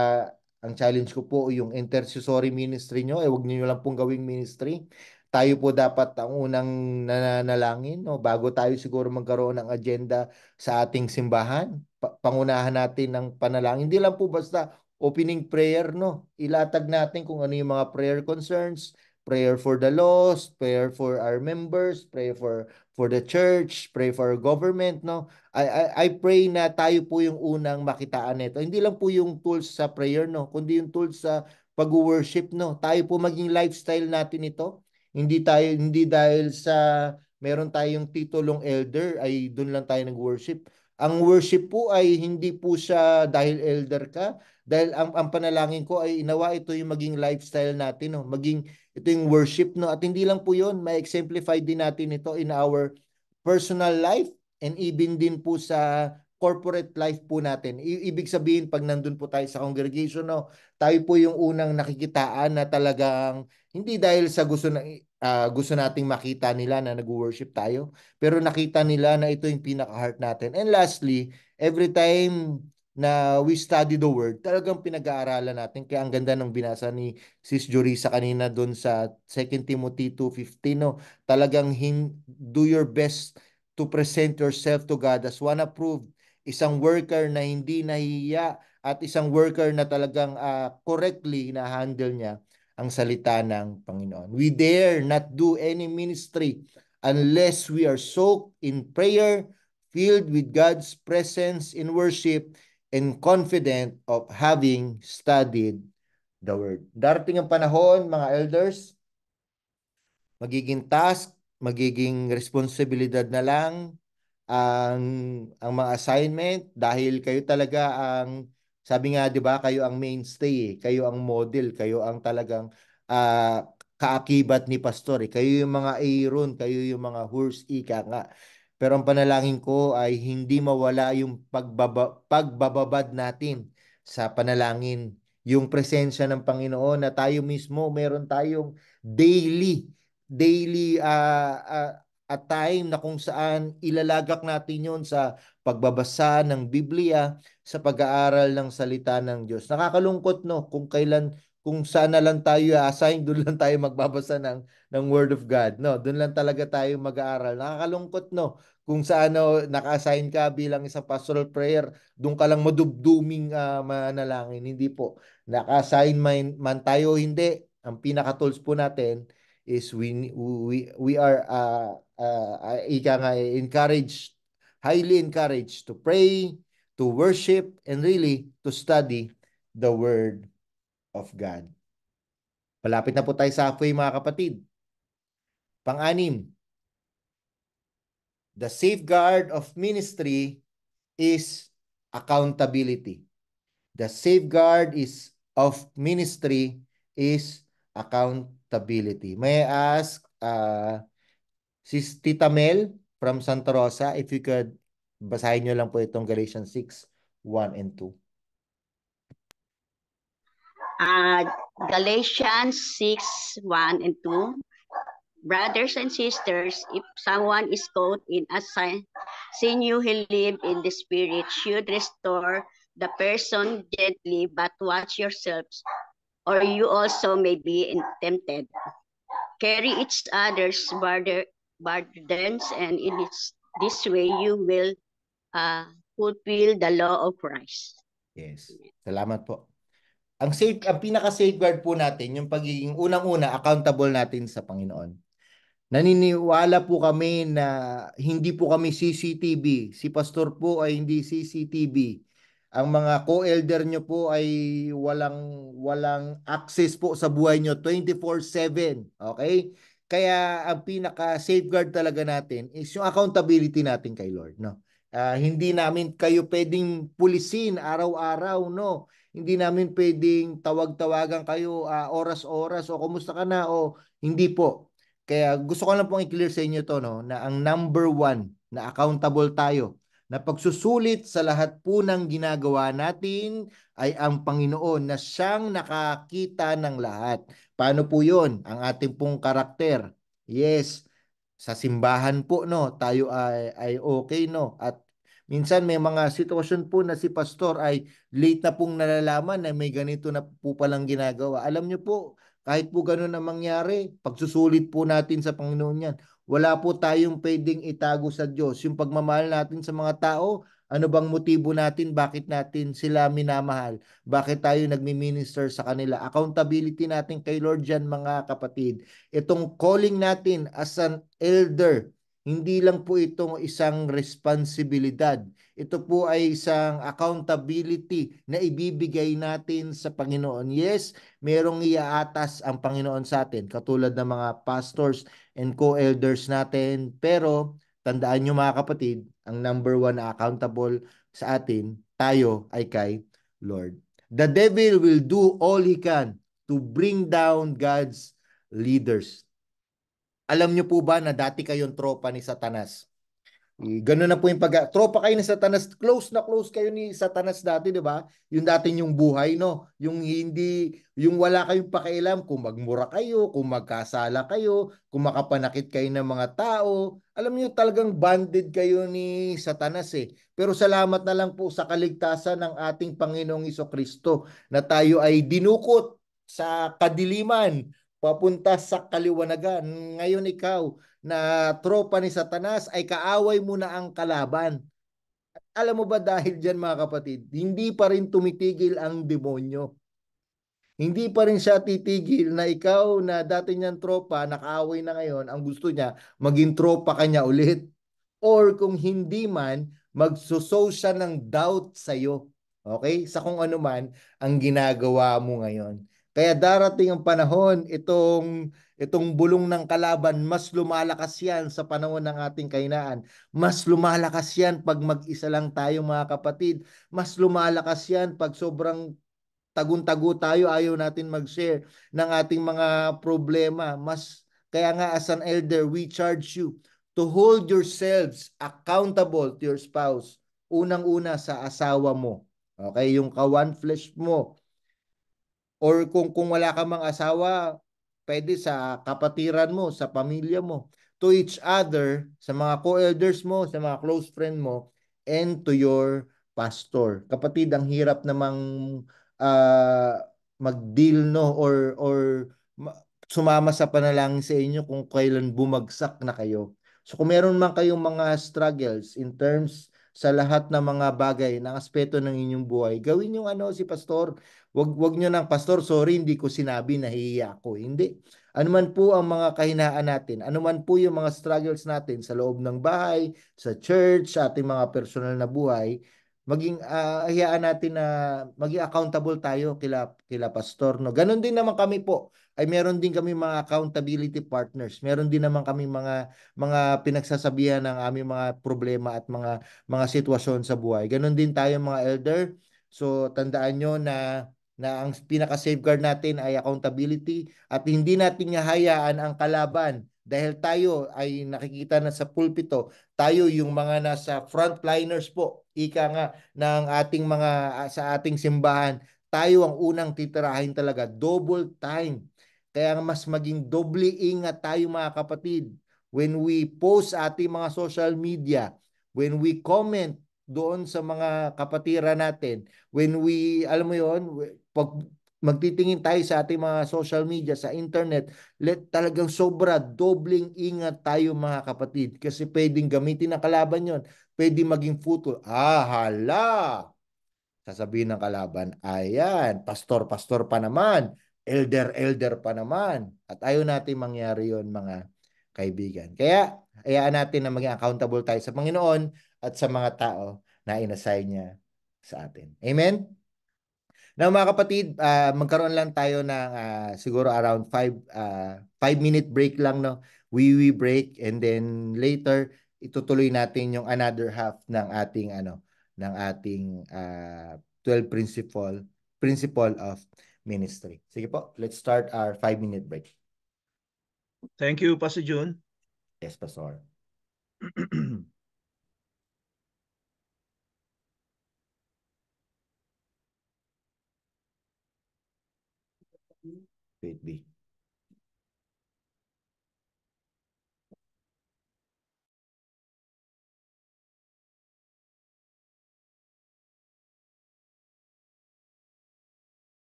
ang challenge ko po yung intercessory ministry nyo, huwag niyo lang pong gawing ministry. Tayo po dapat ang unang nananalangin, no? Bago tayo siguro magkaroon ng agenda sa ating simbahan. Pangunahan natin ng panalangin. Hindi lang po basta opening prayer, no? Ilatag natin kung ano yung mga prayer concerns, prayer for the lost, prayer for our members, prayer for the church, pray for our government, no? I pray na tayo po yung unang makitaan nito. Hindi lang po yung tools sa prayer, no? Kundi yung tools sa pag-worship, no? Tayo po maging lifestyle natin ito. Hindi dahil sa meron tayong titulong elder ay doon lang tayo nag-worship. Ang worship po ay hindi po siya dahil elder ka, dahil ang panalangin ko ay inawa ito yung maging lifestyle natin, no? Maging ito yung worship, no? At hindi lang po yun, ma-exemplify din natin ito in our personal life and even din po sa corporate life po natin. Ibig sabihin, pag nandun po tayo sa congregation, no, tayo po yung unang nakikitaan na talagang hindi dahil sa gusto nating makita nila na nag-worship tayo, pero nakita nila na ito yung pinaka-heart natin. And lastly, every time na we study the word, talagang pinag-aaralan natin. Kaya ang ganda ng binasa ni Sis Jorisa kanina doon sa 2 Timothy 2:15, no? Talagang do your best to present yourself to God as one approved, isang worker na hindi nahihiya at isang worker na talagang correctly na-handle niya ang salita ng Panginoon. We dare not do any ministry unless we are soaked in prayer, filled with God's presence in worship, and confident of having studied the word. Darating ang panahon, mga elders, magiging task, magiging responsibilidad na lang ang mga assignment dahil kayo talaga ang, sabi nga 'di ba, kayo ang mainstay, kayo ang model, kayo ang talagang kaakibat ni pastor, kayo yung mga Aaron, kayo yung mga horse, ika nga. Pero ang panalangin ko ay hindi mawala yung pagbababad natin sa panalangin, yung presensya ng Panginoon, na tayo mismo meron tayong daily at time na kung saan ilalagak natin yon sa pagbabasa ng Biblia, sa pag-aaral ng salita ng Diyos. Nakakalungkot, no, kung saan na lang tayo assign, doon lang tayo magbabasa ng Word of God, no, doon lang talaga tayo mag-aaral. Nakakalungkot, no, kung saan naka-assign ka bilang isang pastoral prayer, doon ka lang madubduming manalangin. Hindi po. Naka-assign man tayo, hindi. Ang pinaka-tools po natin is we are encouraged, highly encouraged to pray, to worship, and really to study the Word of God. Palapit na po tayo sa halfway, mga kapatid. Pang-anim, the safeguard of ministry is accountability. The safeguard of ministry is accountability. May I ask Sis Tita Mel from Santa Rosa, if you could, basahin nyo lang po itong Galatians 6:1 and 2. Galatians 6:1 and 2. Brothers and sisters, if someone is caught in a sin, you who live in the Spirit should restore the person gently, but watch yourselves, or you also may be tempted. Carry each other's burdens, and in this way you will fulfill the law of Christ. Yes. Salamat po. Ang pinaka-safeguard po natin, yung pagiging unang-una, accountable natin sa Panginoon. Naniniwala po kami na hindi po kami CCTV. Si pastor po ay hindi CCTV. Ang mga co-elder nyo po ay walang access po sa buhay nyo 24/7. Okay? Kaya ang pinaka-safeguard talaga natin is yung accountability natin kay Lord, no? Hindi namin kayo pwedeng pulisin araw-araw, no? Hindi namin pwedeng tawag-tawagan kayo oras-oras, o kumusta ka na, o hindi po. Kaya gusto ko lang pong i-clear sa inyo to, no, na ang number one na accountable tayo, na pagsusulit sa lahat po ng ginagawa natin ay ang Panginoon, na siyang nakakita ng lahat. Paano po yun? Ang ating pong karakter. Yes, sa simbahan po, no, tayo ay okay, no? At minsan may mga sitwasyon po na si pastor ay late na pong nalalaman na may ganito na po palang ginagawa. Alam niyo po, kahit po ganun ang mangyari, pagsusulit po natin sa Panginoon yan. Wala po tayong pwedeng itago sa Diyos. Yung pagmamahal natin sa mga tao, ano bang motibo natin? Bakit natin sila minamahal? Bakit tayo nagmi-minister sa kanila? Accountability natin kay Lord yan, mga kapatid. Itong calling natin as an elder, hindi lang po itong isang responsibilidad. Ito po ay isang accountability na ibibigay natin sa Panginoon. Yes, merong iaatas ang Panginoon sa atin, katulad ng mga pastors and co-elders natin. Pero tandaan nyo, mga kapatid, ang number one na accountable sa atin, tayo ay kay Lord. The devil will do all he can to bring down God's leaders. Alam nyo po ba na dati kayong tropa ni Satanas? Ganun na po yung tropa kayo ni Satanas, close na close kayo ni Satanas dati, di ba? Yung dati yung buhay, no? Yung wala kayong pakialam kung magmura kayo, kung magkasala kayo, kung makapanakit kayo ng mga tao. Alam niyo, talagang banded kayo ni Satanas eh. Pero salamat na lang po sa kaligtasan ng ating Panginoong Jesucristo, na tayo ay dinukot sa kadiliman papunta sa kaliwanagan. Ngayon ikaw, na tropa ni Satanas, ay kaaway mo na ang kalaban. Alam mo ba, dahil dyan, mga kapatid, hindi pa rin tumitigil ang demonyo. Hindi pa rin siya titigil na ikaw na dati niyang tropa, nakaaway na ngayon, ang gusto niya, maging tropa kanya ulit. Or kung hindi man, magsusow siya ng doubt sa'yo. Okay? Sa kung ano man ang ginagawa mo ngayon. Kaya darating ang panahon, itong bulong ng kalaban, mas lumalakas yan sa panahon ng ating kahinaan. Mas lumalakas yan pag mag-isa lang tayo mga kapatid. Mas lumalakas yan pag sobrang tagun-tago tayo, ayaw natin mag-share ng ating mga problema. Kaya nga as an elder, we charge you to hold yourselves accountable to your spouse. Unang-una sa asawa mo. Okay, yung ka-one flesh mo. Or kung wala ka mang asawa, pwede sa kapatiran mo, sa pamilya mo, to each other, sa mga co-elders mo, sa mga close friend mo, and to your pastor. Kapatid, ang hirap namang uh, mag-deal, no, or sumama sa panalangin sa inyo kung kailan bumagsak na kayo. So kung meron man kayong mga struggles in terms sa lahat ng mga bagay, ng aspeto ng inyong buhay, gawin yung si pastor. Wag nyo ng pastor, sorry, hindi ko sinabi, nahihiya ako. Hindi. Ano man po ang mga kahinaan natin, ano man po yung mga struggles natin sa loob ng bahay, sa church, sa ating mga personal na buhay, maging hayaan natin na maging accountable tayo kila pastor, no. Ganon din naman kami po. Ay meron din kami mga accountability partners. Meron din naman kami mga pinagsasabihan ng aming mga problema at mga sitwasyon sa buhay. Ganon din tayo mga elder. So tandaan nyo na ang pinaka-safeguard natin ay accountability at hindi natin hayaan ang kalaban dahil tayo ay nakikita na sa pulpito, tayo yung mga nasa frontliners po, ika nga ng ating sa ating simbahan, tayo ang unang titirahin talaga, double time. Kaya mas maging doble ingat tayo mga kapatid when we post sa ating mga social media, when we comment doon sa mga kapatiran natin, when we, alam mo yon, pag magtitingin tayo sa ating mga social media, sa internet, talagang sobra, dobling ingat tayo mga kapatid. Kasi pwedeng gamitin ng kalaban yon, pwedeng maging futol. Hala! Sasabihin ng kalaban, ayan, pastor-pastor pa naman, elder-elder pa naman. At ayaw natin mangyari yon mga kaibigan. Kaya, hayaan natin na maging accountable tayo sa Panginoon at sa mga tao na inassign niya sa atin. Amen? Now mga kapatid, magkaroon lang tayo ng siguro around 5-minute break lang, no? We break and then later itutuloy natin yung another half ng ating 12 principle of ministry. Sige po, let's start our 5-minute break. Thank you, Pastor June. Yes, Pastor. Wait, B.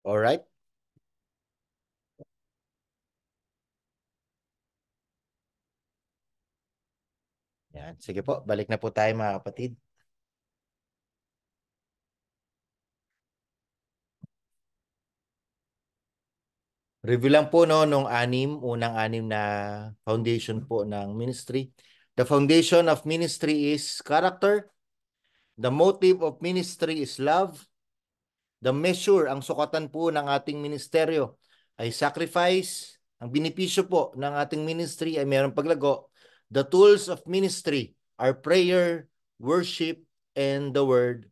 Alright? Yan. Sige po, balik na po tayo mga kapatid. Review lang po no, nung unang anim na foundation po ng ministry. The foundation of ministry is character. The motive of ministry is love. The measure, ang sukatan po ng ating ministeryo ay sacrifice. Ang benepisyo po ng ating ministry ay mayroong paglago. The tools of ministry are prayer, worship, and the word.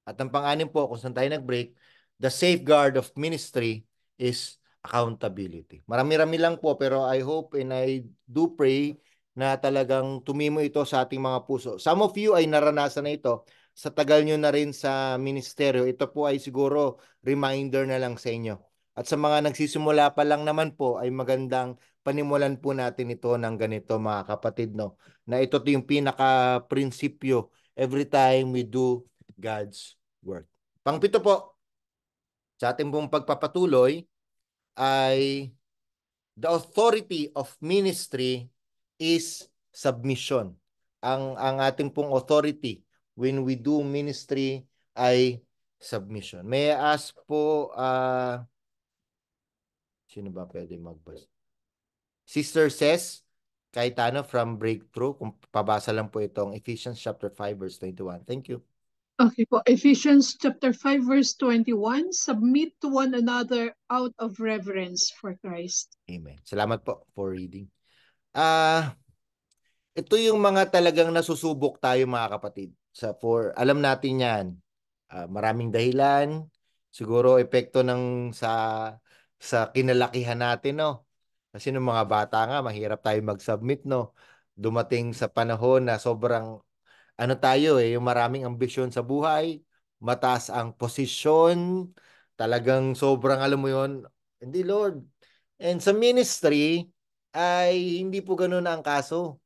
At ang pang-anim po, kung saan tayo nag-break, the safeguard of ministry is accountability. Marami-rami lang po, pero I hope and I do pray na talagang tumimo ito sa ating mga puso. Some of you ay naranasan na ito sa tagal nyo na rin sa ministeryo. Ito po ay siguro reminder na lang sa inyo. At sa mga nagsisimula pa lang naman po, ay magandang panimulan po natin ito ng ganito mga kapatid, no? Na ito yung pinaka-prinsipyo every time we do God's work. Pangpito po, sa ating pong pagpapatuloy ay the authority of ministry is submission. Ang ating pong authority when we do ministry ay submission. May I ask po, sino ba pwede magbasa? Sister Ses Cayetano from Breakthrough, kung pabasa lang po itong Ephesians chapter 5 verse 21. Thank you. Okay po, Ephesians chapter 5 verse 21, submit to one another out of reverence for Christ. Amen. Salamat po for reading. Ito yung mga talagang nasusubok tayo mga kapatid. Alam natin yan. Maraming dahilan. Siguro epekto ng sa kinalakihan natin, no? Kasi nung mga bata nga, mahirap tayo mag-submit, no? Dumating sa panahon na sobrang tayo yung maraming ambisyon sa buhay, mataas ang posisyon, talagang sobrang alam mo yon, hindi Lord. And sa ministry ay hindi po ganoon ang kaso.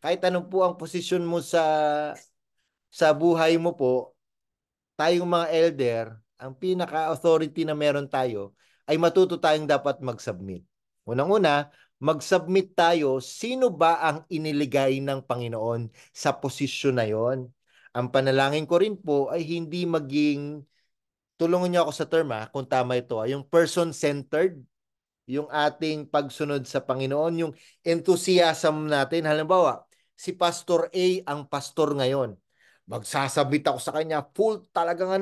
Kahit ano po ang posisyon mo sa buhay mo po, tayong mga elder, ang pinaka-authority na meron tayo ay matuto tayong dapat mag-submit. Unang-una, mag-submit tayo, sino ba ang iniligay ng Panginoon sa posisyon na yon? Ang panalangin ko rin po ay hindi maging, tulungan niyo ako sa term kung tama ito, yung person-centered, yung ating pagsunod sa Panginoon, yung enthusiasm natin. Halimbawa, si Pastor A ang pastor ngayon. Magsasabit ako sa kanya, full talagang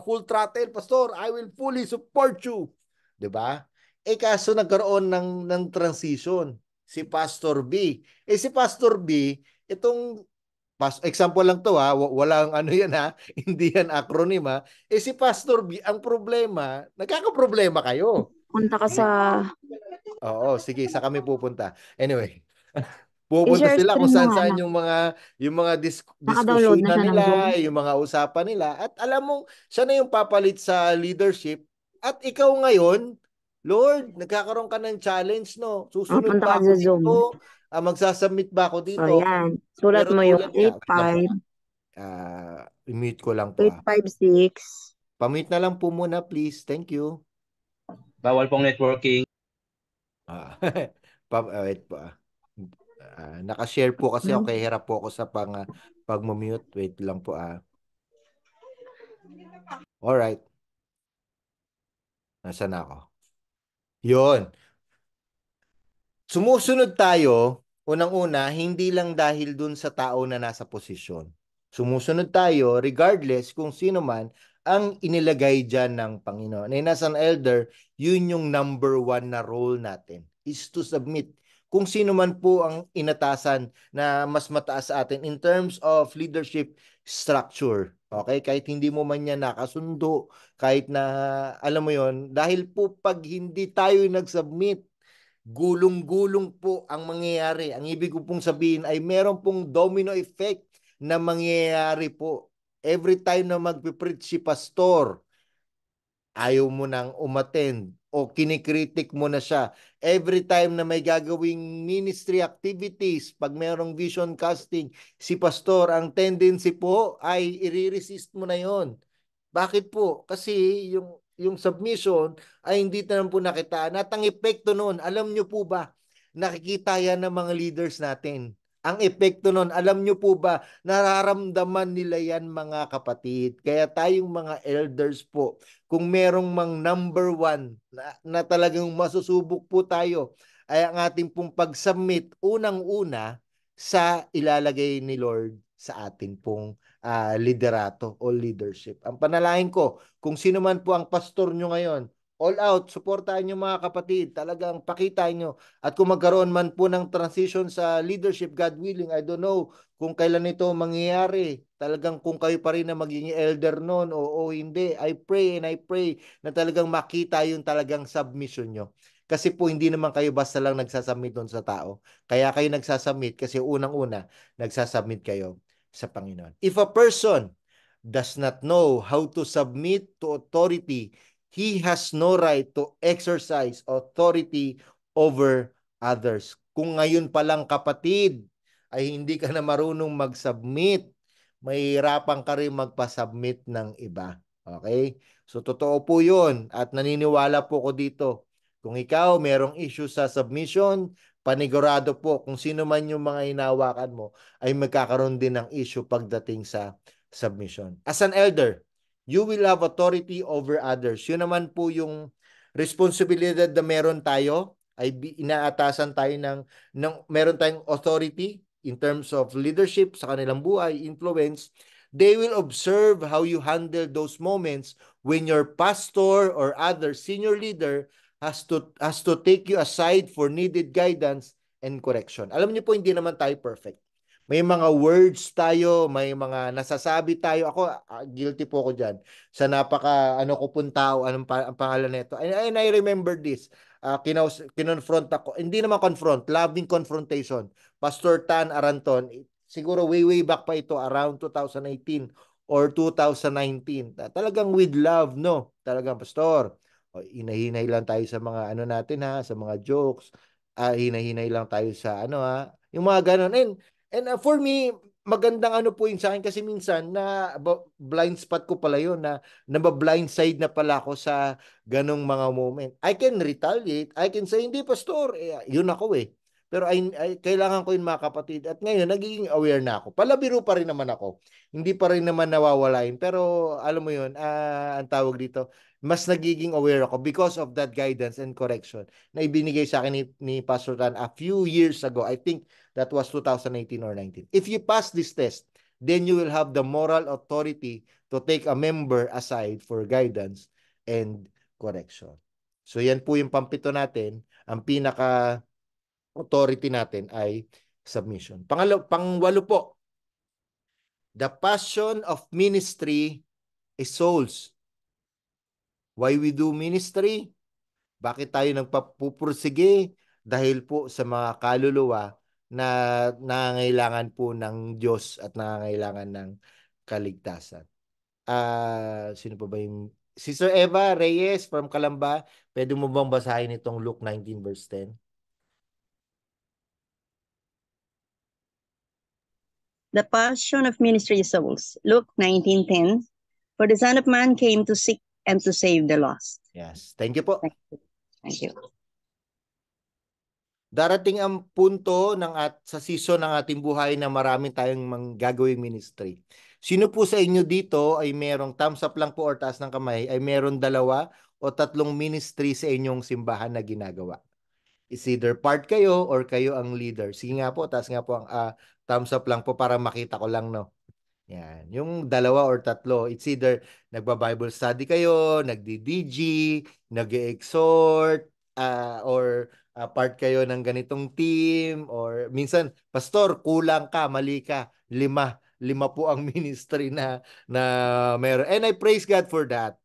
full throttle, Pastor, I will fully support you. 'Di ba? Kaso nagkaroon ng transition si Pastor B. Si Pastor B, itong example lang to walang yan hindi yan acronym si Pastor B, ang problema, nagkakaproblema kayo. Punta ka sa... Oo, sige, sa kami pupunta. Anyway, pupunta sila kung saan yung mga diskusyon na nila, yung mga usapan nila. At alam mo, siya na yung papalit sa leadership. At ikaw ngayon, Lord, nagkakaroon ka ng challenge, no? Susunod ba ako dito? Magsasubmit ba ako dito? O yan, sulat mo yung 85. I-mute ko lang po. 856. Pa-mute na lang po muna, please. Thank you. Bawal pong networking. Wait po. Naka-share po kasi ako, kaya hirap po ako sa pag-mute. Wait lang po. Alright. Nasaan ako? Yun. Sumusunod tayo, unang-una, hindi lang dahil dun sa tao na nasa posisyon. Sumusunod tayo regardless kung sino man ang inilagay dyan ng Panginoon. And as an elder, yun yung number 1 na role natin, is to submit. Kung sino man po ang inatasan na mas mataas sa atin in terms of leadership structure. Okay? Kahit hindi mo man yan nakasundo, kahit na, alam mo yon, dahil po pag hindi tayo nag-submit, gulong-gulong po ang mangyayari. Ang ibig ko pong sabihin ay meron pong domino effect na mangyayari po. Every time na magpipreach si pastor, ayaw mo nang umattend o kinikritik mo na siya. Every time na may gagawing ministry activities, pag mayroong vision casting, si pastor, ang tendency po ay i-resist mo na yon. Bakit po? Kasi yung yung submission ay hindi naman po nakitaan. At ang epekto noon, alam nyo po ba, nakikita yan ng mga leaders natin. Ang epekto noon, alam nyo po ba, nararamdaman nila yan mga kapatid. Kaya tayong mga elders po, kung merong mang number one na talagang masusubok po tayo, ay ang ating pong pag-submit unang-una sa ilalagay ni Lord sa atin pong liderato o leadership. Ang panalangin ko, kung sino man po ang pastor nyo ngayon, all out, suportahan nyo mga kapatid, talagang pakita nyo. At kung magkaroon man po ng transition sa leadership, God willing, I don't know kung kailan ito mangyayari. Talagang kung kayo pa rin na magiging elder noon o hindi, I pray and I pray na talagang makita yung talagang submission nyo. Kasi po hindi naman kayo basta lang nagsasubmit doon sa tao. Kaya kayo nagsasubmit kasi unang-una, nagsasubmit kayo sa Panginoon. If a person does not know how to submit to authority, he has no right to exercise authority over others. Kung ngayon pa lang kapatid ay hindi ka na marunong mag-submit, mahihirapan ka rin magpa-submit ng iba. Okay? So totoo po yun at naniniwala po ko dito. Kung ikaw merong issue sa submission, panigurado po kung sino man yung mga hinawakan mo ay magkakaroon din ng issue pagdating sa submission. As an elder, you will have authority over others. Yun naman po yung responsibilidad na meron tayo, ay inaatasan tayo ng meron tayong authority in terms of leadership sa kanilang buhay, influence. They will observe how you handle those moments when your pastor or other senior leader has to take you aside for needed guidance and correction. Alam niyo po, hindi naman tayo perfect. May mga words tayo, may mga nasasabi tayo. Ako, guilty po ako dyan. Sa ko pong tao, ang pangalan nito. And I remember this. Kinonfront ako. Hindi naman confront, loving confrontation. Pastor Tan Aranton, siguro way back pa ito, around 2018 or 2019. Talagang with love, no? Talagang, Pastor, hinahinay lang tayo sa mga natin sa mga jokes. Hinahinay lang tayo sa yung mga ganon. And for me, magandang po yun sa akin kasi minsan na blind spot ko pala yun na blind side na pala ako sa ganong mga moment. I can retaliate. I can say, hindi pastor, yun ako eh. Pero kailangan ko yun mga kapatid. At ngayon, nagiging aware na ako. Palabiro pa rin naman ako. Hindi pa rin naman nawawalain. Pero alam mo yun, ang tawag dito, mas nagiging aware ako because of that guidance and correction na ibinigay sa akin ni Pastor Tan a few years ago. I think that was 2018 or 19. If you pass this test, then you will have the moral authority to take a member aside for guidance and correction. So yan po yung pampito natin. Ang pinaka authority natin ay submission. Pangwalo po, the passion of ministry is souls. Why we do ministry? Bakit tayo nagpapupursige? Dahil po sa mga kaluluwa na nangangailangan po ng Diyos at nangangailangan ng kaligtasan. Sino pa ba yung Sister Eva Reyes from Calamba, pwede mo bang basahin itong Luke 19 verse 10? The passion of ministry is souls. Luke 19:10. For the Son of Man came to seek and to save the lost. Yes. Thank you po. Thank you. Darating ang punto sa season ng ating buhay na marami tayong gagawing ministry. Sino po sa inyo dito ay merong thumbs up lang po or taas ng kamay ay meron 2 o 3 ministry sa inyong simbahan na ginagawa? It's either part kayo or kayo ang leader. Sige nga po, taas nga po ang thumbs up lang po para makita ko lang, no? Yan. Yung 2 or 3, it's either nagba-Bible study kayo, nagdi-DG, nag-exhort, or part kayo ng ganitong team, or minsan, pastor, kulang ka, mali ka, 5 po ang ministry na meron. And I praise God for that.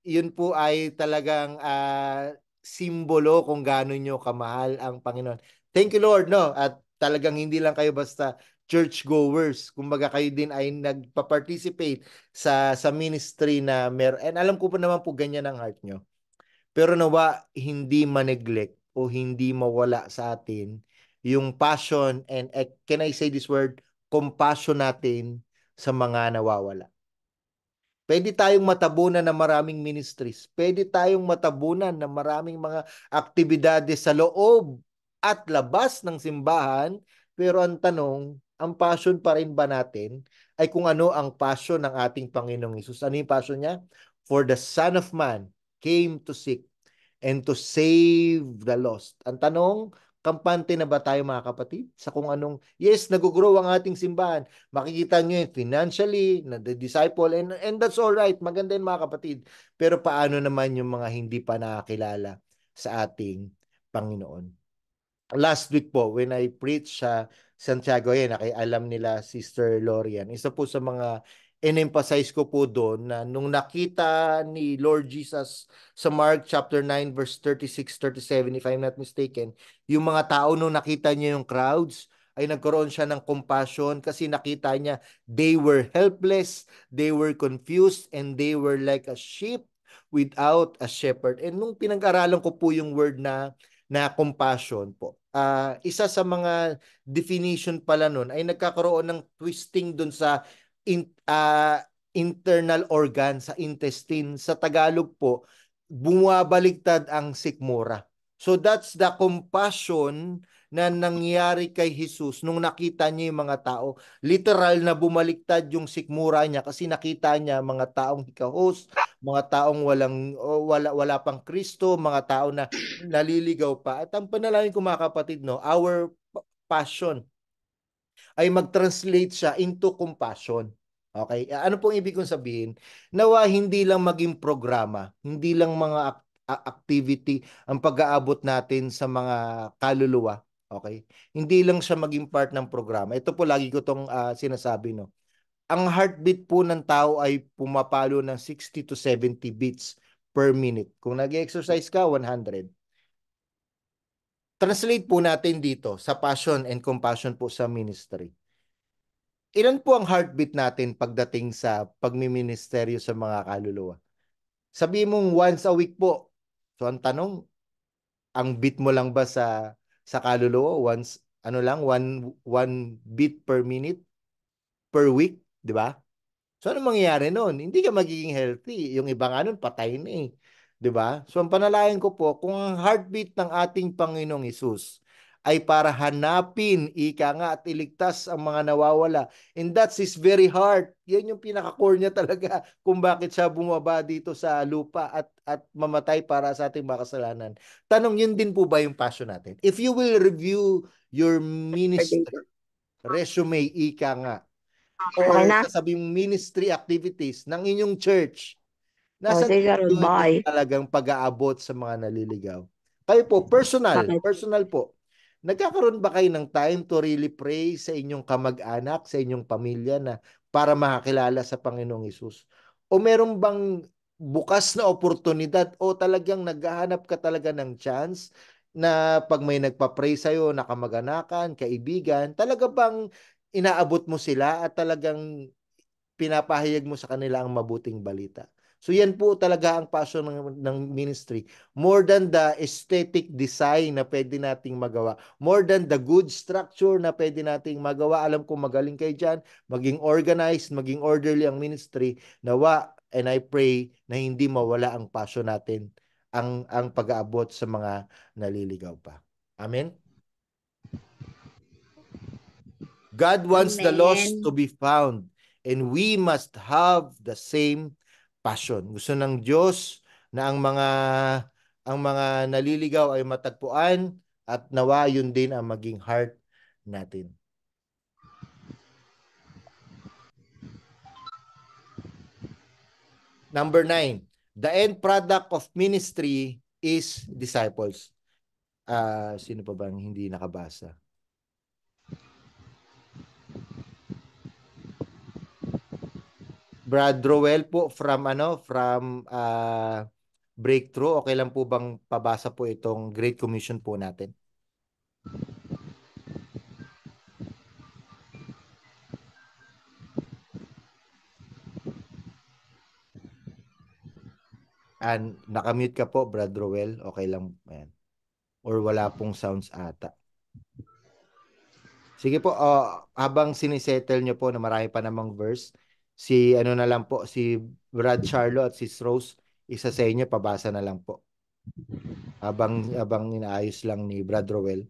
Yun po ay talagang simbolo kung gaano nyo kamahal ang Panginoon. Thank you, Lord, no? At talagang hindi lang kayo basta churchgoers. Kumbaga kayo din ay nagpa-participate sa ministry na meron. And alam ko pa naman po ganyan ang heart nyo. Pero nawa hindi ma-neglect o hindi mawala sa atin yung passion and can I say this word? Compassion natin sa mga nawawala. Pwede tayong matabunan ng maraming ministries. Pwede tayong matabunan ng maraming mga aktibidades sa loob at labas ng simbahan. Pero ang tanong, ang passion pa rin ba natin ay kung ano ang passion ng ating Panginoong Hesus? Ano yung passion niya? For the Son of Man came to seek and to save the lost. Ang tanong, kampante na ba tayo mga kapatid? Sa kung anong, yes, nag-grow ang ating simbahan. Makikita nyo yun financially, na the disciple, and that's all right. Maganda yun mga kapatid. Pero paano naman yung mga hindi pa nakakilala sa ating Panginoon? Last week po, when I preached sa Santiago, yan, alam nila Sister Lorian. Isa po sa mga in-emphasize ko po doon na nung nakita ni Lord Jesus sa Mark chapter 9 verse 36-37 if I'm not mistaken, yung mga tao nung nakita niya yung crowds ay nagkaroon siya ng compassion kasi nakita niya they were helpless, they were confused, and they were like a sheep without a shepherd. And nung pinag-aralan ko po yung word na compassion po, isa sa mga definition pala nun ay nagkakaroon ng twisting dun sa internal organ, sa intestine. Sa Tagalog po, bumabaligtad ang sikmura. So that's the compassion na nangyari kay Jesus nung nakita niya yung mga tao. Literal na bumaliktad yung sikmura niya kasi nakita niya mga taong hikahos, mga taong wala pang Kristo, mga tao na naliligaw pa. At ang panalangin ko mga kapatid, no, our passion ay mag-translate siya into compassion. Okay? Ano pong ibig kong sabihin? Nawa hindi lang maging programa, hindi lang mga activity ang pag-aabot natin sa mga kaluluwa. Okay? Hindi lang siya maging part ng programa. Ito po lagi ko tong sinasabi, no. Ang heartbeat po ng tao ay pumapalo ng 60 to 70 beats per minute. Kung nag-exercise ka, 100. Translate po natin dito sa passion and compassion po sa ministry. Ilan po ang heartbeat natin pagdating sa pagmiministeryo sa mga kaluluwa? Sabi mong once a week po. So ang tanong, ang beat mo lang ba sa kaluluwa? Once, one beat per minute per week, di ba? So ano mangyayari noon? Hindi ka magiging healthy. Yung iba nga nun, patay na eh. 'Di ba? So ang panalangin ko po, kung ang heartbeat ng ating Panginoong Hesus ay para hanapin, ika nga, at iligtas ang mga nawawala. And that's his very heart. Yan yung pinaka-core niya talaga kung bakit siya bumaba dito sa lupa at mamatay para sa ating mga kasalanan. Tanong, yun din po ba yung passion natin? If you will review your ministry resume, ika nga, or sasabing ministry activities ng inyong church, nasa yung talagang pag-aabot sa mga naliligaw. Kayo po, personal po, nagkakaroon ba kayo ng time to really pray sa inyong kamag-anak, sa inyong pamilya na para makakilala sa Panginoong Hesus? O meron bang bukas na oportunidad o talagang naghahanap ka talaga ng chance na pag may nagpa-pray sa'yo na kamag-anakan, kaibigan, talaga bang inaabot mo sila at talagang pinapahayag mo sa kanila ang mabuting balita? So yan po talaga ang passion ng ministry. More than the aesthetic design na pwede nating magawa. More than the good structure na pwede nating magawa. Alam ko magaling kayo dyan. Maging organized, maging orderly ang ministry. Nawa, and I pray na hindi mawala ang passion natin, ang pag-aabot sa mga naliligaw pa. Amen? God wants the lost to be found, and we must have the same passion. Gusto ng Diyos na ang mga naliligaw ay matagpuan at nawa yun din ang maging heart natin. Number 9, the end product of ministry is disciples. Sino pa bang hindi nakabasa? Brad Roel po from Breakthrough. Okay lang po bang pabasa po itong Great Commission po natin? And nakamute ka po, Brad Roel. Okay lang. Ayan. Or wala pong sounds ata. Sige po, habang sinisettle nyo po na marami pa namang verse, Si ano na lang po, si Brad Charlo at si Rose, isa sa inyo, pabasa na lang po. Habang inaayos lang ni Brad Roel.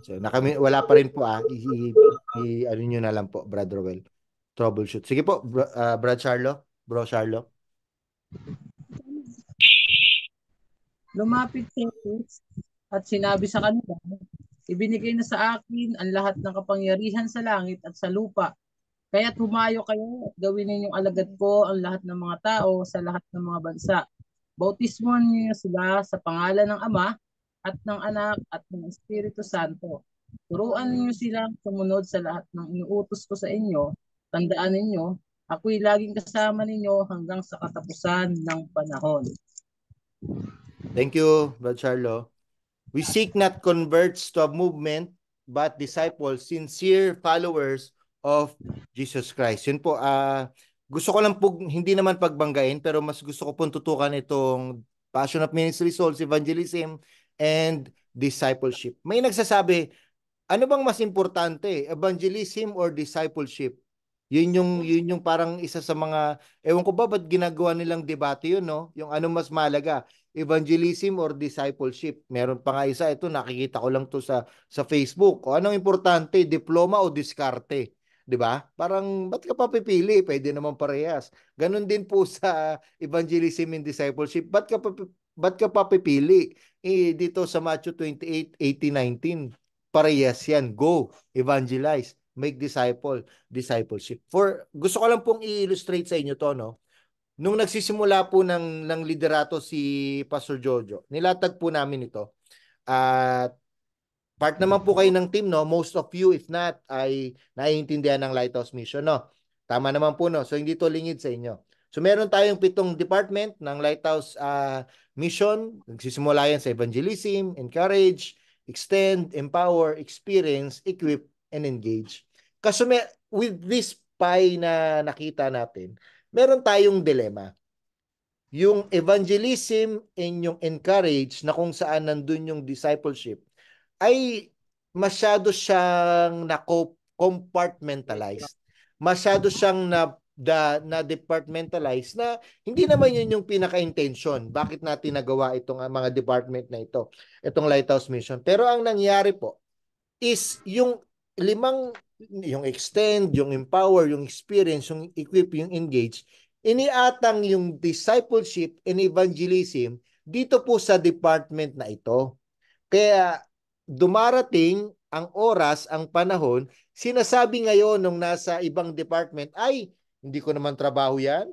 So, wala pa rin po ano nyo na lang po, Brad Roel. Troubleshoot. Sige po, Brad Charlo, Bro Charlo. Lumapit si Jesus at sinabi sa kanila, ibinigay na sa akin ang lahat ng kapangyarihan sa langit at sa lupa. Kaya't humayo kayo at gawin ninyong alagad ko ang lahat ng mga tao sa lahat ng mga bansa. Bautismohan niyo sila sa pangalan ng Ama at ng Anak at ng Espiritu Santo. Turuan niyo silang sumunod sa lahat ng inuutos ko sa inyo. Tandaan ninyo, ako'y laging kasama ninyo hanggang sa katapusan ng panahon. Thank you, Brad Charlo. We seek not converts to a movement, but disciples, sincere followers of Jesus Christ. Yun po, gusto ko lang po, hindi naman pagbanggain, pero mas gusto ko pong tutukan itong Passion of Ministry, Souls, Evangelism, and Discipleship. May nagsasabi, ano bang mas importante, evangelism or discipleship? Yun yung parang isa sa mga, ewan ko ba ba't ginagawa nilang debate yun, no? Yung ano mas mahalaga, evangelism or discipleship. Meron pa nga isa, ito nakikita ko lang to sa Facebook. O anong importante, diploma o diskarte? 'Di ba? Parang ba't ka pa pipili? Pwede naman parehas. Ganon din po sa evangelism and discipleship. Ba't ka pa pipili? Dito sa Matthew 28:18-19, parehas yan. Go, evangelize, make discipleship. Gusto ko lang pong i-illustrate sa inyo to, no? Nung nagsisimula po ng liderato si Pastor Jojo, nilatag po namin ito. At part naman po kayo ng team, no? Most of you, if not, ay naiintindihan ng Lighthouse Mission, no? Tama naman po, no? So, hindi to lingid sa inyo. So, meron tayong 7 department ng Lighthouse Mission. Nagsisimula yan sa evangelism, encourage, extend, empower, experience, equip, and engage. Kasi with this pie na nakita natin, meron tayong dilema. Yung evangelism and yung encourage na kung saan nandun yung discipleship ay masyado siyang na-compartmentalized. Masyado siyang na-departmentalized na hindi naman yun yung pinaka-intention. Bakit natin nagawa itong mga department na ito? Itong Lighthouse Mission. Pero ang nangyari po is yung yung extend, yung empower, yung experience, yung equip, yung engage, iniatang yung discipleship and evangelism dito po sa department na ito. Kaya dumarating ang oras, ang panahon, sinasabi ngayon nung nasa ibang department, ay, hindi ko naman trabaho yan.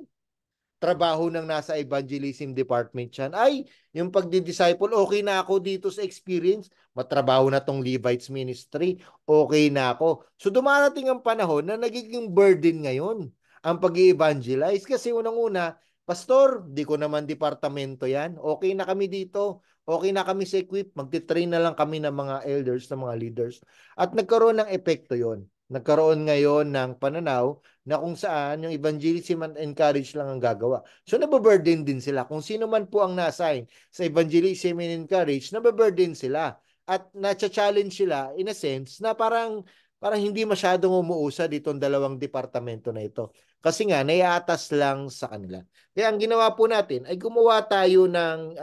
Trabaho ng nasa evangelism department yan. Ay, yung pagdi-disciple, okay na ako dito sa experience. Matrabaho na tong Levites ministry. Okay na ako. So dumarating ang panahon na nagiging burden ngayon ang pag-i-evangelize. Kasi unang-una, Pastor, di ko naman departamento yan. Okay na kami dito. Okay na kami sa equip. Magti-train na lang kami ng mga elders, ng mga leaders. At nagkaroon ng epekto yon. Nagkaroon ngayon ng pananaw na kung saan yung evangelism and encourage lang ang gagawa. So nababurden din sila. Kung sino man po ang na-assign sa evangelism and encourage, nababurden sila. At na-challenge sila in a sense na parang hindi masyadong umuusad itong dalawang departamento na ito. Kasi nga, naiatas lang sa kanila. Kaya ang ginawa po natin ay gumawa tayo ng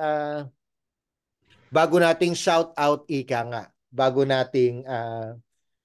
bago nating shout out, ika nga. Bago nating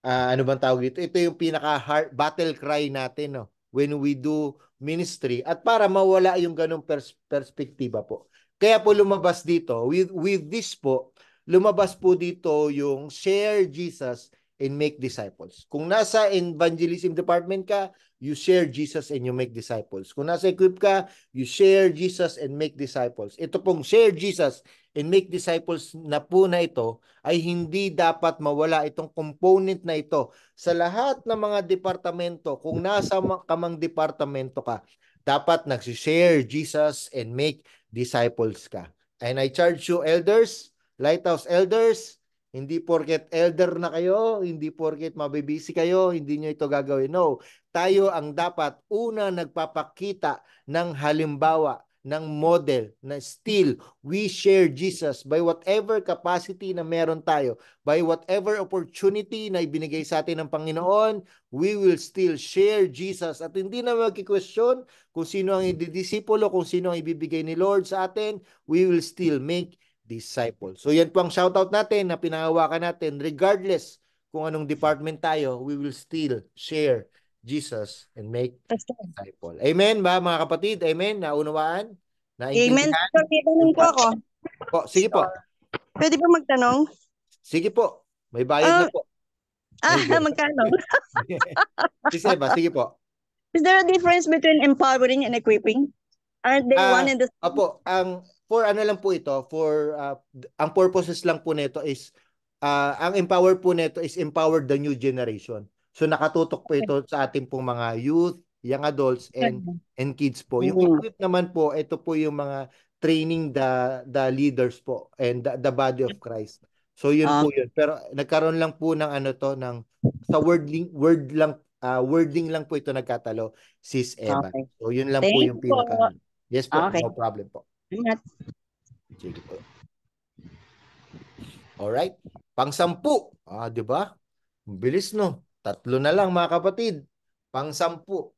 ano bang tawag dito? Ito yung pinaka battle cry natin, no? When we do ministry, at para mawala yung ganong perspektiba po. Kaya po lumabas dito, with this po, lumabas po dito yung share Jesus and make disciples. Kung nasa evangelism department ka, you share Jesus and you make disciples. Kung nasa equip ka, you share Jesus and make disciples. Ito pong share Jesus and make disciples na po na ito ay hindi dapat mawala itong component na ito sa lahat ng mga departamento. Kung nasa kamang departamento ka, dapat nagsishare Jesus and make disciples ka. And I charge you, elders, Lighthouse elders, hindi porket elder na kayo, hindi porket mabibisi kayo, hindi nyo ito gagawin. No, tayo ang dapat una nagpapakita ng halimbawa ng model na still we share Jesus by whatever capacity na meron tayo, by whatever opportunity na ibinigay sa atin ng Panginoon, we will still share Jesus at hindi na magki-question kung sino ang ididisipulo, kung sino ang ibibigay ni Lord sa atin, we will still make disciples. So yan po ang shoutout natin na pinahawakan natin regardless kung anong department tayo, we will still share Jesus and make disciple. Amen ba mga kapatid? Amen? Naunawaan? Amen. Naintindihan? Sir, may tanong po ako. Po, sige po. Pwede po magtanong? Sige po. May bayad na po. Magkano? Sige ba? Sige po. Is there a difference between empowering and equipping? Aren't they one and the same? Opo, for ano lang po ito, for ang purposes lang po nito is ang empower po nito is empower the new generation. So nakatutok po ito sa ating pong mga youth, young adults and kids po. Yung equip naman po, ito po yung mga training the leaders po and the body of Christ. So yun po yun. Pero nagkaroon lang po ng ano to ng sa wording lang po ito nagkatalo, Sis Eva. Okay. So yun lang po yung pinaka. Yes po, Okay. no problem po. Ingat. Sige po. Alright. Pang-sampu. Di ba? Bilis no. 3 na lang mga kapatid. Pang-sampu.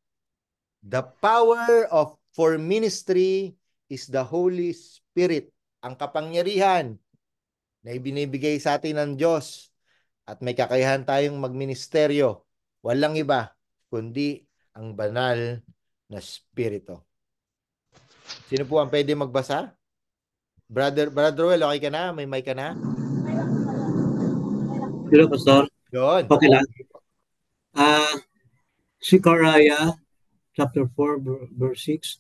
The power for ministry is the Holy Spirit. Ang kapangyarihan na ibinibigay sa atin ng Diyos at may kakayahan tayong magministeryo. Walang iba kundi ang banal na Espiritu. Sino po ang pwede magbasa? Brother Roel, okay ka na? May mic ka na? Hello, Pastor. Yun. Okay lang. Zechariah chapter 4, verse 6.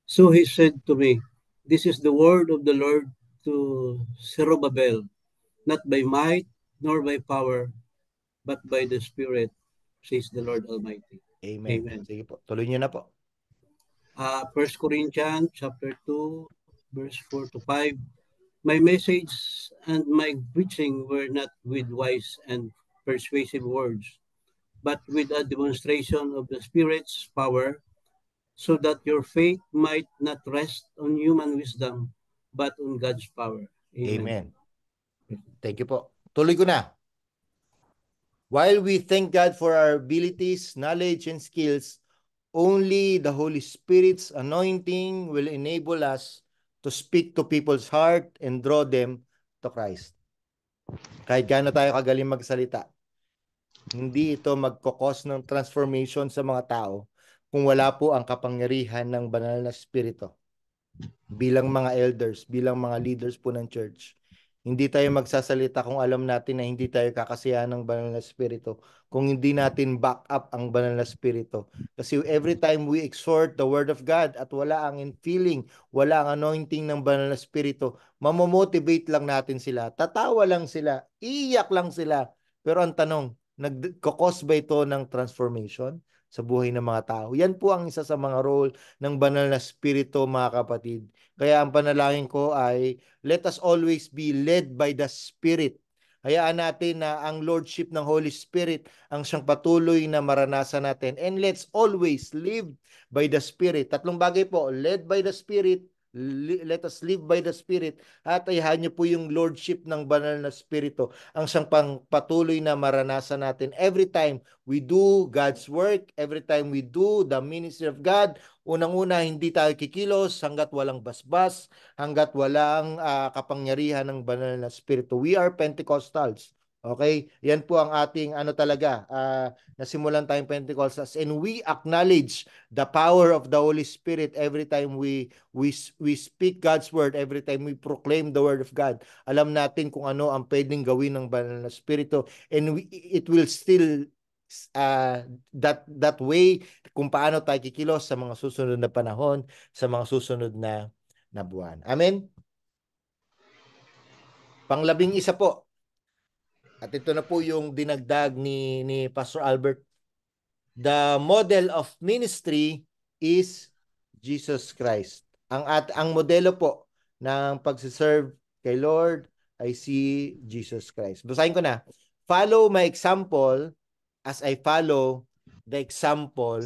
So he said to me, this is the word of the Lord to Zerubbabel, not by might nor by power, but by the Spirit, says the Lord Almighty. Amen. Amen. Sige po, tuloy niyo na po. 1 Corinthians chapter 2, verse 4 to 5. My message and my preaching were not with wise and persuasive words, but with a demonstration of the Spirit's power, so that your faith might not rest on human wisdom, but on God's power. Amen. Thank you po. Tuloy ko na. While we thank God for our abilities, knowledge, and skills, only the Holy Spirit's anointing will enable us to speak to people's heart and draw them to Christ. Kahit gaano tayo kagaling magsalita, hindi ito magkakos ng transformation sa mga tao kung wala po ang kapangyarihan ng banal na Espiritu. Bilang mga elders, bilang mga leaders po ng church, hindi tayo magsasalita kung alam natin na hindi tayo kakasiyahan ng banal na Espiritu, kung hindi natin back up ang banal na Espiritu. Kasi every time we exhort the Word of God at wala ang infilling, wala ang anointing ng banal na Espiritu, mamomotivate lang natin sila, tatawa lang sila, iiyak lang sila. Pero ang tanong, nagkakos ba ito ng transformation sa buhay ng mga tao? Yan po ang isa sa mga role ng banal na Espiritu, mga kapatid. Kaya ang panalangin ko ay, let us always be led by the Spirit. Hayaan natin na ang Lordship ng Holy Spirit ang siyang patuloy na maranasan natin. And let's always live by the Spirit. 3 bagay po, led by the Spirit, let us live by the Spirit, at ayahan niyo po yung Lordship ng banal na Espiritu ang siyang patuloy na maranasan natin. Every time we do God's work, every time we do the ministry of God, unang-una, hindi tayo kikilos hanggat walang basbas, hanggat walang kapangyarihan ng banal na Espiritu. We are Pentecostals. Okay? Yan po ang ating talaga, nasimulan tayong Pentecostals, and we acknowledge the power of the Holy Spirit every time we speak God's word, every time we proclaim the word of God. Alam natin kung ano ang pwedeng gawin ng banal na Espiritu, and it will still that way kung paano tayo kikilos sa mga susunod na panahon, sa mga susunod na buwan. Amen? Pang-11 po. At ito na po yung dinagdag ni Pastor Albert. The model of ministry is Jesus Christ. Ang modelo po ng pagsiserve kay Lord ay si Jesus Christ. Basahin ko na. Follow my example as I follow the example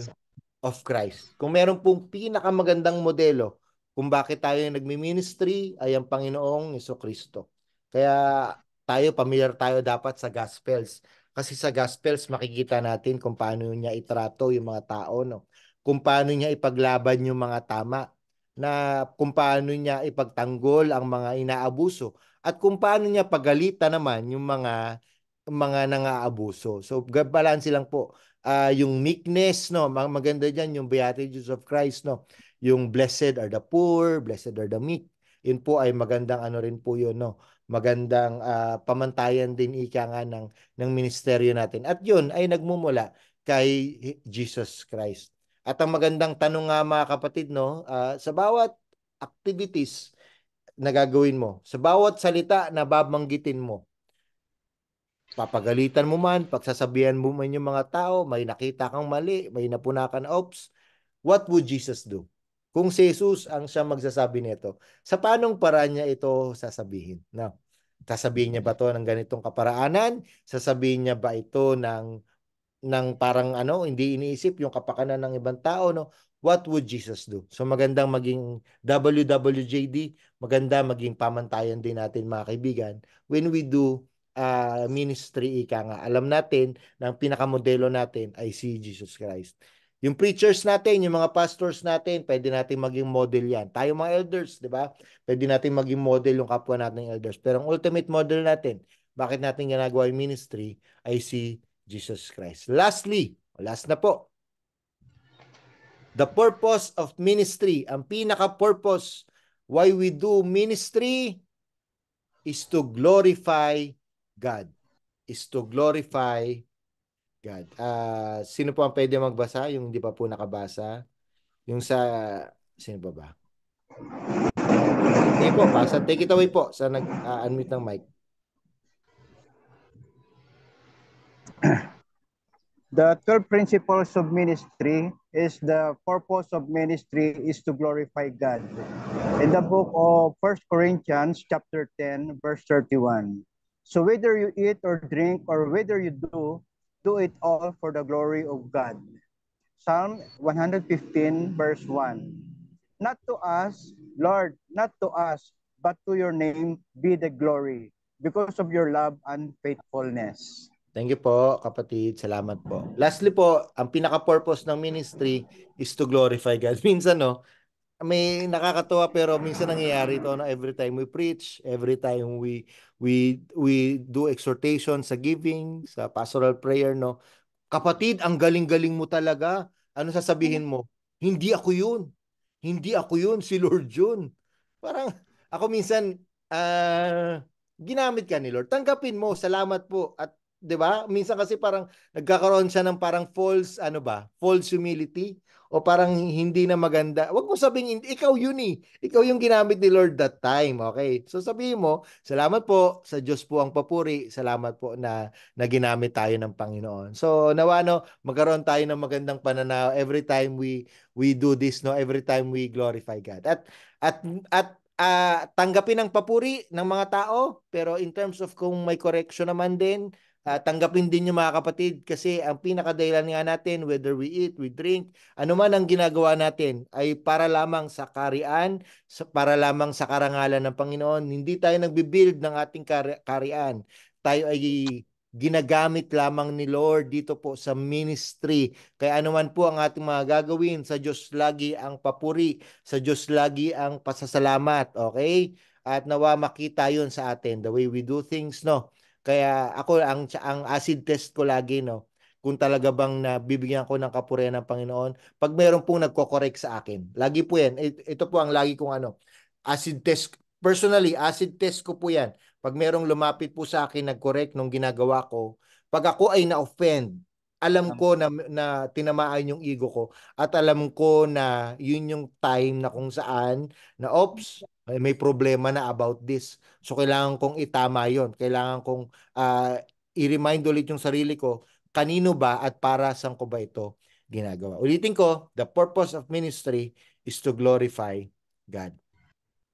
of Christ. Kung meron pong pinakamagandang modelo kung bakit tayo nagmi-ministry ay ang Panginoong Jesucristo. Kaya tayo, familiar tayo dapat sa Gospels. Kasi sa Gospels, makikita natin kung paano niya itrato yung mga tao, no? Kung paano niya ipaglaban yung mga tama, na kung paano niya ipagtanggol ang mga inaabuso, at kung paano niya pagalitan naman yung mga nangaabuso. So, balance lang po. Yung meekness, no? Maganda dyan yung Beatitudes of Christ, no? Yung blessed are the poor, blessed are the meek. Yun po ay magandang ano rin po yun, no? Magandang pamantayan din ika nga ng ministeryo natin. At yun ay nagmumula kay Jesus Christ. At ang magandang tanong nga mga kapatid, no? Sa bawat activities na gagawin mo, sa bawat salita na babanggitin mo, papagalitan mo man, pagsasabihan mo man yung mga tao, may nakita kang mali, may napuna ka na, oops, what would Jesus do? Kung si Jesus ang siya magsasabi nito, sa paanong paraan niya ito sasabihin? No? Sasabihin niya ba ito ng ganitong kaparaanan? Sasabihin niya ba ito ng parang ano, hindi iniisip yung kapakanan ng ibang tao, no? What would Jesus do? So magandang maging WWJD, maganda maging pamantayan din natin mga kaibigan when we do ministry, ika nga. Alam natin na ang pinakamodelo natin ay si Jesus Christ. Yung preachers natin, yung mga pastors natin, pwede natin maging model yan. Tayo mga elders, di ba? Pwede natin maging model yung kapwa natin elders. Pero ang ultimate model natin, bakit natin ginagawa yung ministry, ay si Jesus Christ. Lastly, last na po, the purpose of ministry, ang pinaka-purpose why we do ministry is to glorify God. Is to glorify God. Sino po ang pwede magbasa? Yung hindi pa po nakabasa? Yung sa, sino ba ba? Sige po, basa. Take it away po sa nag-unmute ng mic. The 12 principles of ministry is the purpose of ministry is to glorify God. In the book of 1 Corinthians chapter 10 verse 31. So whether you eat or drink or whether you do it all for the glory of God. Psalm 115 verse 1. Not to us, Lord, not to us, but to your name be the glory because of your love and faithfulness. Thank you po, kapatid. Salamat po. Lastly po, ang pinaka-purpose ng ministry is to glorify God. Minsan, no, may nakakatuwa pero minsan nangyayari ito, no, every time we preach, every time we do exhortation sa giving, sa pastoral prayer, no. Kapatid, ang galing-galing mo talaga. Ano sasabihin mo? Hindi ako yun. Hindi ako yun, si Lord yun. Parang ako minsan ginamit ka ni Lord. Tanggapin mo, salamat po. At 'di ba? Minsan kasi parang nagkakaroon siya ng parang false false humility o parang hindi na maganda. Huwag mo sabihin ikaw yun eh. Ikaw yung ginamit ni Lord that time, okay? So sabihin mo, salamat po sa Diyos po ang papuri. Salamat po na ginamit tayo ng Panginoon. So nawa magkaroon tayo ng magandang pananaw every time we do this, no, every time we glorify God. At tanggapin ang papuri ng mga tao, pero in terms of kung may correction naman din, tanggapin din yung mga kapatid kasi ang pinakadahilan nga natin, whether we eat, we drink, ano man ang ginagawa natin ay para lamang sa karian, para lamang sa karangalan ng Panginoon. Hindi tayo nagbibuild ng ating karian. Tayo ay ginagamit lamang ni Lord dito po sa ministry. Kaya anuman po ang ating mga gagawin, sa Diyos lagi ang papuri, sa Diyos lagi ang pasasalamat, okay? At nawa makita yun sa atin, the way we do things, no? Kaya ako, ang acid test ko lagi, no? Kung talaga bang nabibigyan ko ng kapurihan ng Panginoon, pag meron pong nagko-correct sa akin. Lagi po yan. Ito po ang lagi kong acid test. Personally, acid test ko po yan. Pag merong lumapit po sa akin, nag-correct nung ginagawa ko, pag ako ay na-offend, alam ko na tinamaan yung ego ko at alam ko na yun yung time na kung saan na oops, may problema na about this. So kailangan kong itama yon. Kailangan kong i-remind ulit yung sarili ko, kanino ba at para saan ko ba ito ginagawa. Ulitin ko, the purpose of ministry is to glorify God.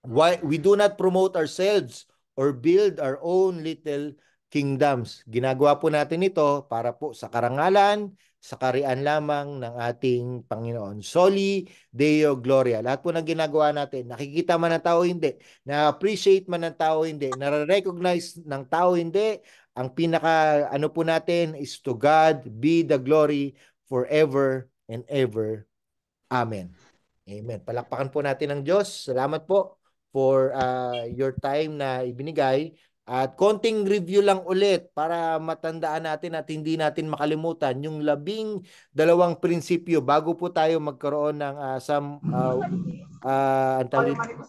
Why we do not promote ourselves or build our own little kingdoms. Ginagawa po natin ito para po sa karangalan, sa kariyan lamang ng ating Panginoon. Soli Deo Gloria. Lahat po ng ginagawa natin, nakikita man ng tao hindi, na-appreciate man ng tao hindi, na-recognize ng tao hindi, ang pinaka ano po natin is to God be the glory forever and ever. Amen. Amen. Palakpakan po natin ang Diyos. Salamat po for your time na ibinigay. At konting review lang ulit para matandaan natin at hindi natin makalimutan yung 12 prinsipyo bago po tayo magkaroon ng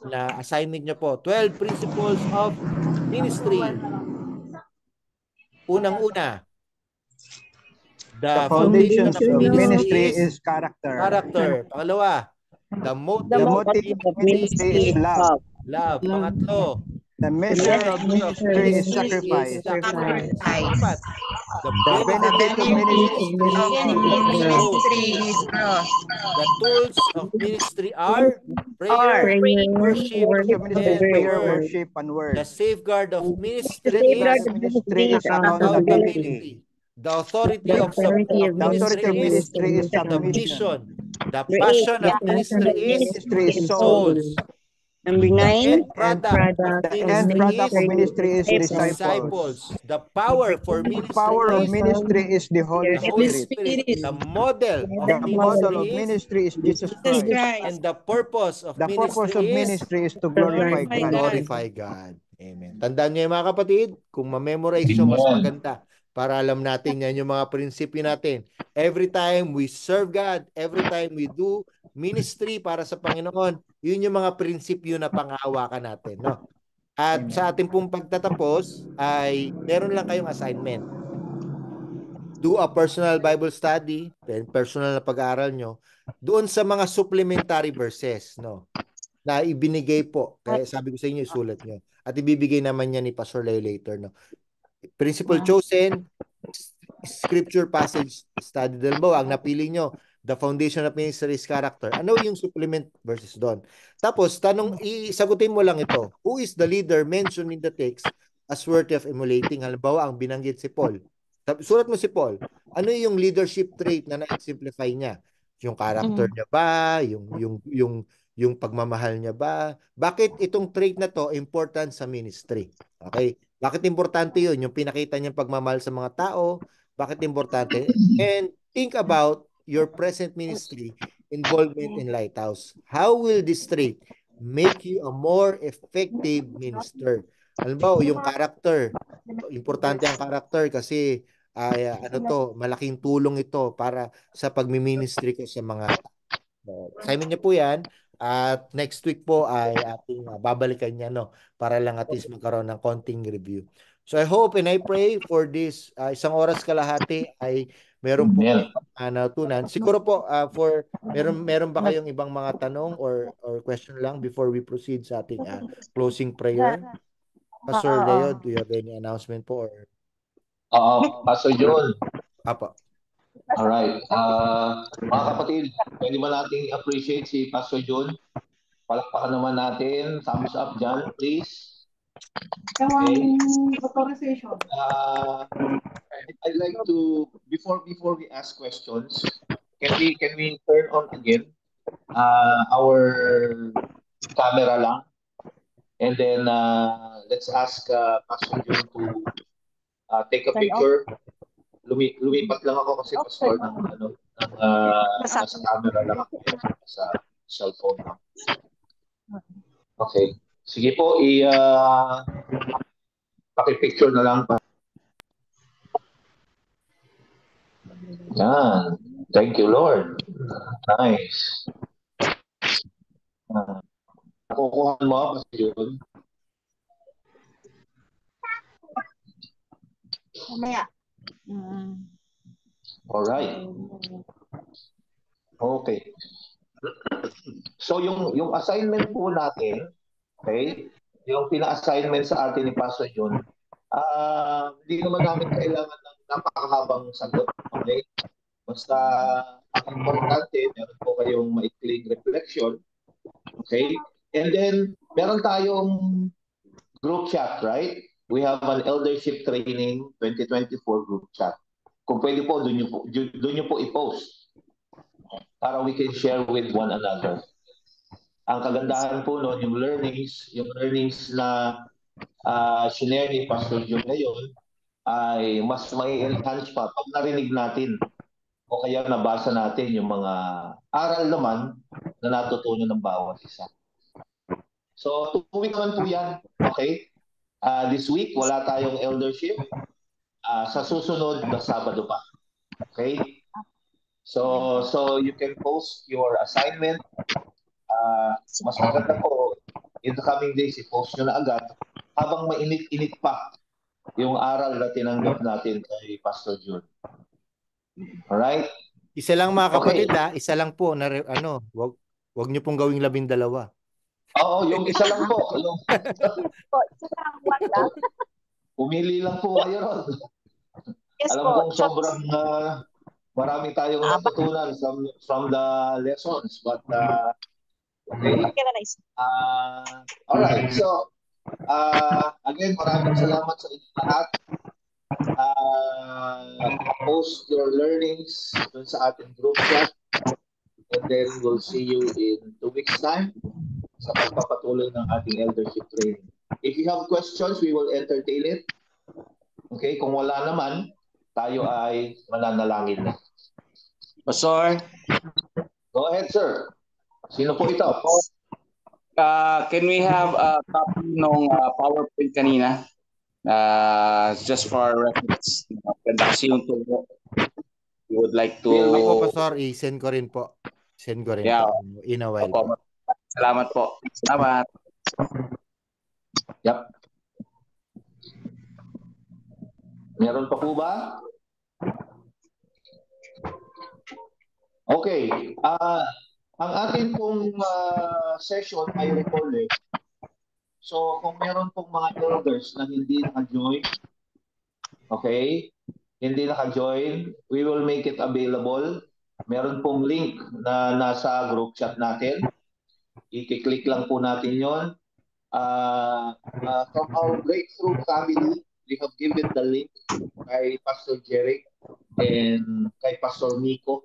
na assignment nyo po. 12 principles of ministry. Unang-una, the foundation of ministry is character. Pangalawa, the motive of ministry is love. Pangatlo, the mission of ministry is sacrifice. The benefit of ministry is growth. The tools of ministry are prayer, worship, and word. The safeguard of ministry is accountability. The authority of ministry is submission. The passion of ministry is souls. Number 9, the end product of ministry is disciples. The power for ministry is the Holy Spirit. The model of ministry is Jesus Christ. And the purpose of ministry is to glorify God. Amen. Tandaan niyo mga kapatid, kung ma-memorize nyo, mas maganda. Para alam natin yan yung mga prinsipyo natin. Every time we serve God, every time we do ministry para sa Panginoon, yun yung mga prinsipyo na panghawakan natin. No? At sa ating pong pagtatapos, ay meron lang kayong assignment. Do a personal Bible study, then personal na pag-aaral nyo, doon sa mga supplementary verses, no? Na ibinigay po. Kaya sabi ko sa inyo, isulat nyo. At ibibigay naman niya ni Pastor Leo later, no? Principle chosen, scripture passage study. Dalawa, ang napili nyo, the foundation of ministry is character. Ano yung supplement verses doon? Tapos, isagutin mo lang ito. Who is the leader mentioned in the text as worthy of emulating? Halimbawa, ang binanggit si Paul. Sulat mo si Paul. Ano yung leadership trait na na-simplify niya? Yung character niya ba? Yung pagmamahal niya ba? Bakit itong trait na to important sa ministry? Okay? Bakit importante yun? Yung pinakita niyang pagmamahal sa mga tao, bakit importante? And think about your present ministry involvement in Lighthouse. How will this trait make you a more effective minister? Halimbawa, yung character. Importante ang character kasi malaking tulong ito para sa pagmi-ministry ko sa mga assignment niya po yan. At next week po ay ating babalikan niya, no, para lang at least magkaroon ng konting review. So I hope and I pray for this isang oras kalahati ay meron po natutunan. Siguro po meron ba kayong ibang mga tanong or question lang before we proceed sa ating closing prayer? Pastor Leo, do you have any announcement po? Pastor John. Apo. Alright. Mga kapatid, pwede ba nating appreciate si Pastor John? Palakpakan naman natin. Thumbs up dyan, please. Okay. I'd like to, before we ask questions, can we turn on again our camera lang? And then let's ask Pastor John to take a picture. Lumipat lang ako kasi pastor sa camera lang ako sa cellphone lang. Okay. Sige po, paki-picture na lang pa. Yan. Thank you, Lord. Nice. Nakukuha mo kasi yun. Mamaya. All right. Okay. So yung assignment po natin, okay? Yung pina-assignment sa atin ni Pastor John, hindi naman namin kailangan ng napakahabang sagot, okay? Basta ang importante, meron po kayong maikling reflection, okay? And then meron tayong group chat, right? We have an eldership training 2024 group chat. kung pwede po, doon nyo po i-post para we can share with one another. Ang kagandahan po noon, yung learnings na shinare ni Pastor Jun ngayon ay mas may enhance pa pag narinig natin o kaya nabasa natin yung mga aral naman na natutunan ng bawat isa. So, 2 weeks naman po yan. Okay? This week, wala tayong eldership. Sa susunod na Sabado pa. Okay? So you can post your assignment. Mas maganda po, in the coming days, i-post nyo na agad habang mainit-init pa yung aral na tinanggap natin kay Pastor Jun. Alright? Isa lang mga kapatid, isa lang po na wag niyo pong gawing 12. Oo, yung isa lang po. Pumili lang po kayo ron. Yes, Alam po. kong sobrang marami tayong natutunan from the lessons, but okay. Alright, so again, maraming salamat sa inyo lahat. Post your learnings dun sa ating group chat, and then we'll see you in 2 weeks time sa pagpapatuloy ng ating eldership training. If you have questions, we will entertain it. Okay, kung wala naman, tayo ay mananalangin na. Pastor? Go ahead, sir. Sino po ito? Can we have a copy ng PowerPoint kanina? Just for reference. Ganda kasi yung tulo. You would like to... Ako, Pastor, i-send ko rin po. Send ko rin po. In a while. Po. Salamat po. Salamat. Yep. Meron pa po ba? Okay. Ang ating pong session ay recorded. So, kung meron pong mga elders na hindi naka-join, okay, hindi naka-join, we will make it available. Meron pong link na nasa group chat natin. I-click lang po natin yon. From our breakthrough family, we have given the link kay Pastor Jeric and kay Pastor Nico.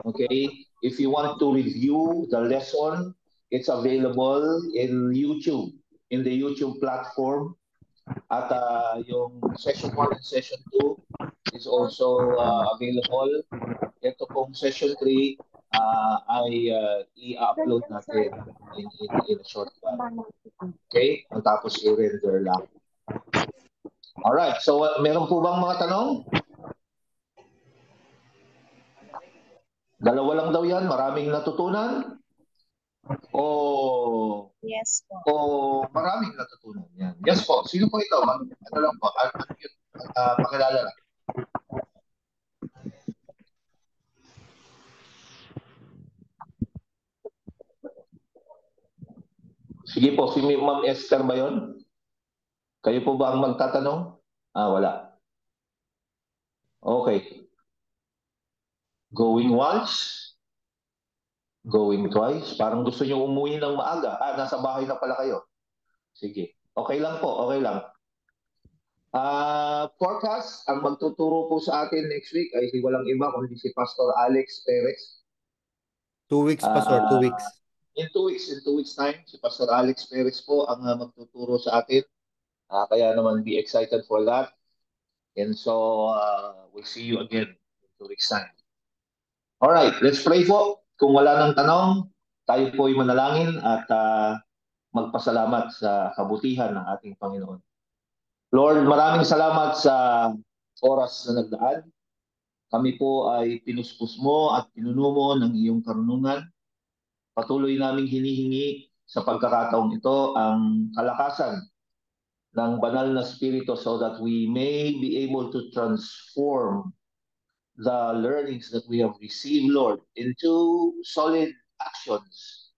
Okay, if you want to review the lesson, it's available in YouTube, in the YouTube platform. At yung session 1 and session 2 is also available. Ito pong session 3 ay i-upload natin in a short while. Okay? Ang tapos i-render lang. Alright, so meron po bang mga tanong? Dalawa lang daw yan, maraming natutunan? Yes po. O maraming natutunan yan. Yes po, sino po ito? Ano lang po, pakilala lang. Sige po, si Ma'am Esther ba yun? Kayo po ba ang magtatanong? Wala. Okay. Going once? Going twice? Parang gusto nyo umuwi ng maaga. Nasa bahay na pala kayo. Sige. Okay lang po, okay lang. Forecast, ang magtuturo po sa atin next week ay walang iba kundi si Pastor Alex Perez. 2 weeks, Pastor, 2 weeks. In 2 weeks time, si Pastor Alex Perez po ang magtuturo sa atin. Kaya naman be excited for that. And so, we'll see you again in 2 weeks time. Alright, let's pray po. Kung wala nang tanong, tayo po ay manalangin at magpasalamat sa kabutihan ng ating Panginoon. Lord, maraming salamat sa oras na nagdaan. Kami po ay pinuspos mo at pinuno mo ng iyong karunungan. Patuloy naming hinihingi sa pagkakataong ito ang kalakasan ng banal na spirito so that we may be able to transform the learnings that we have received, Lord, into solid actions.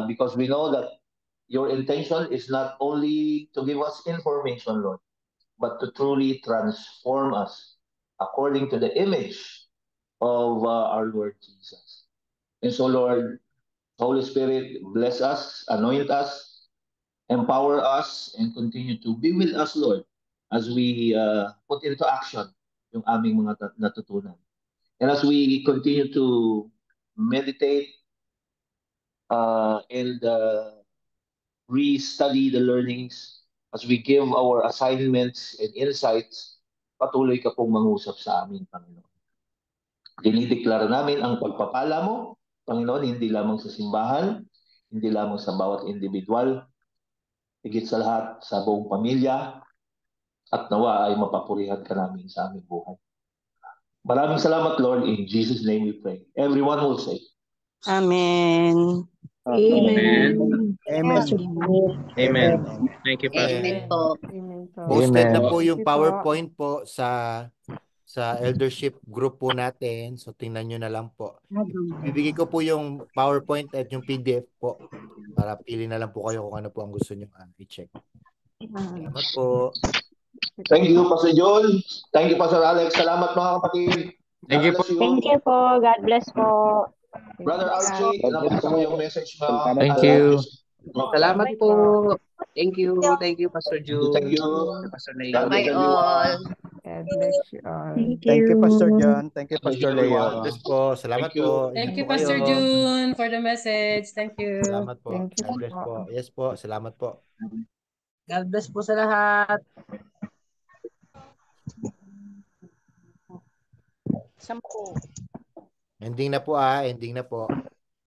Because we know that your intention is not only to give us information, Lord, but to truly transform us according to the image of our Lord Jesus. And so, Lord, Holy Spirit, bless us, anoint us, empower us, and continue to be with us, Lord, as we put into action yung aming mga natutunan. And as we continue to meditate and re-study the learnings, as we give our assignments and insights, patuloy ka pong mangusap sa amin, Panginoon. Dinideklara namin ang pagpapala mo, Panginoon, hindi lamang sa simbahan, hindi lamang sa bawat individual, higit sa lahat sa buong pamilya, at nawa ay mapapurihan ka namin sa aming buhay. Maraming salamat, Lord. In Jesus' name we pray. Everyone will say, Amen. Amen. Amen. Amen. Thank you, Pastor. Amen po. Posted na Amen. po yung Thank you po. PowerPoint po sa eldership group po natin. So tingnan nyo na lang po. Bibigay ko po yung PowerPoint at yung PDF po para pili na lang po kayo kung ano po ang gusto nyo i-check. Salamat po. thank you, Pastor John. Thank you, Pastor Alex. Salamat mga kapatid. Thank you po. Thank you po. God bless po. Brother Archie, nabasa ko yung message mo. Thank you. Salamat Salamat po. Thank you. Thank you, Pastor June. Thank you. Pastor God bless Bye everyone. all. God bless you all. Thank you, Pastor John. Thank you, Thank you, Pastor Leo. everyone. Bless po. Salamat Thank you. po. Thank Ingat you, po kayo. Pastor June, for the message. Thank you. Salamat po. Thank you God bless po. po. Yes po. Salamat po. God bless po sa lahat. Ending na po. Ending na po.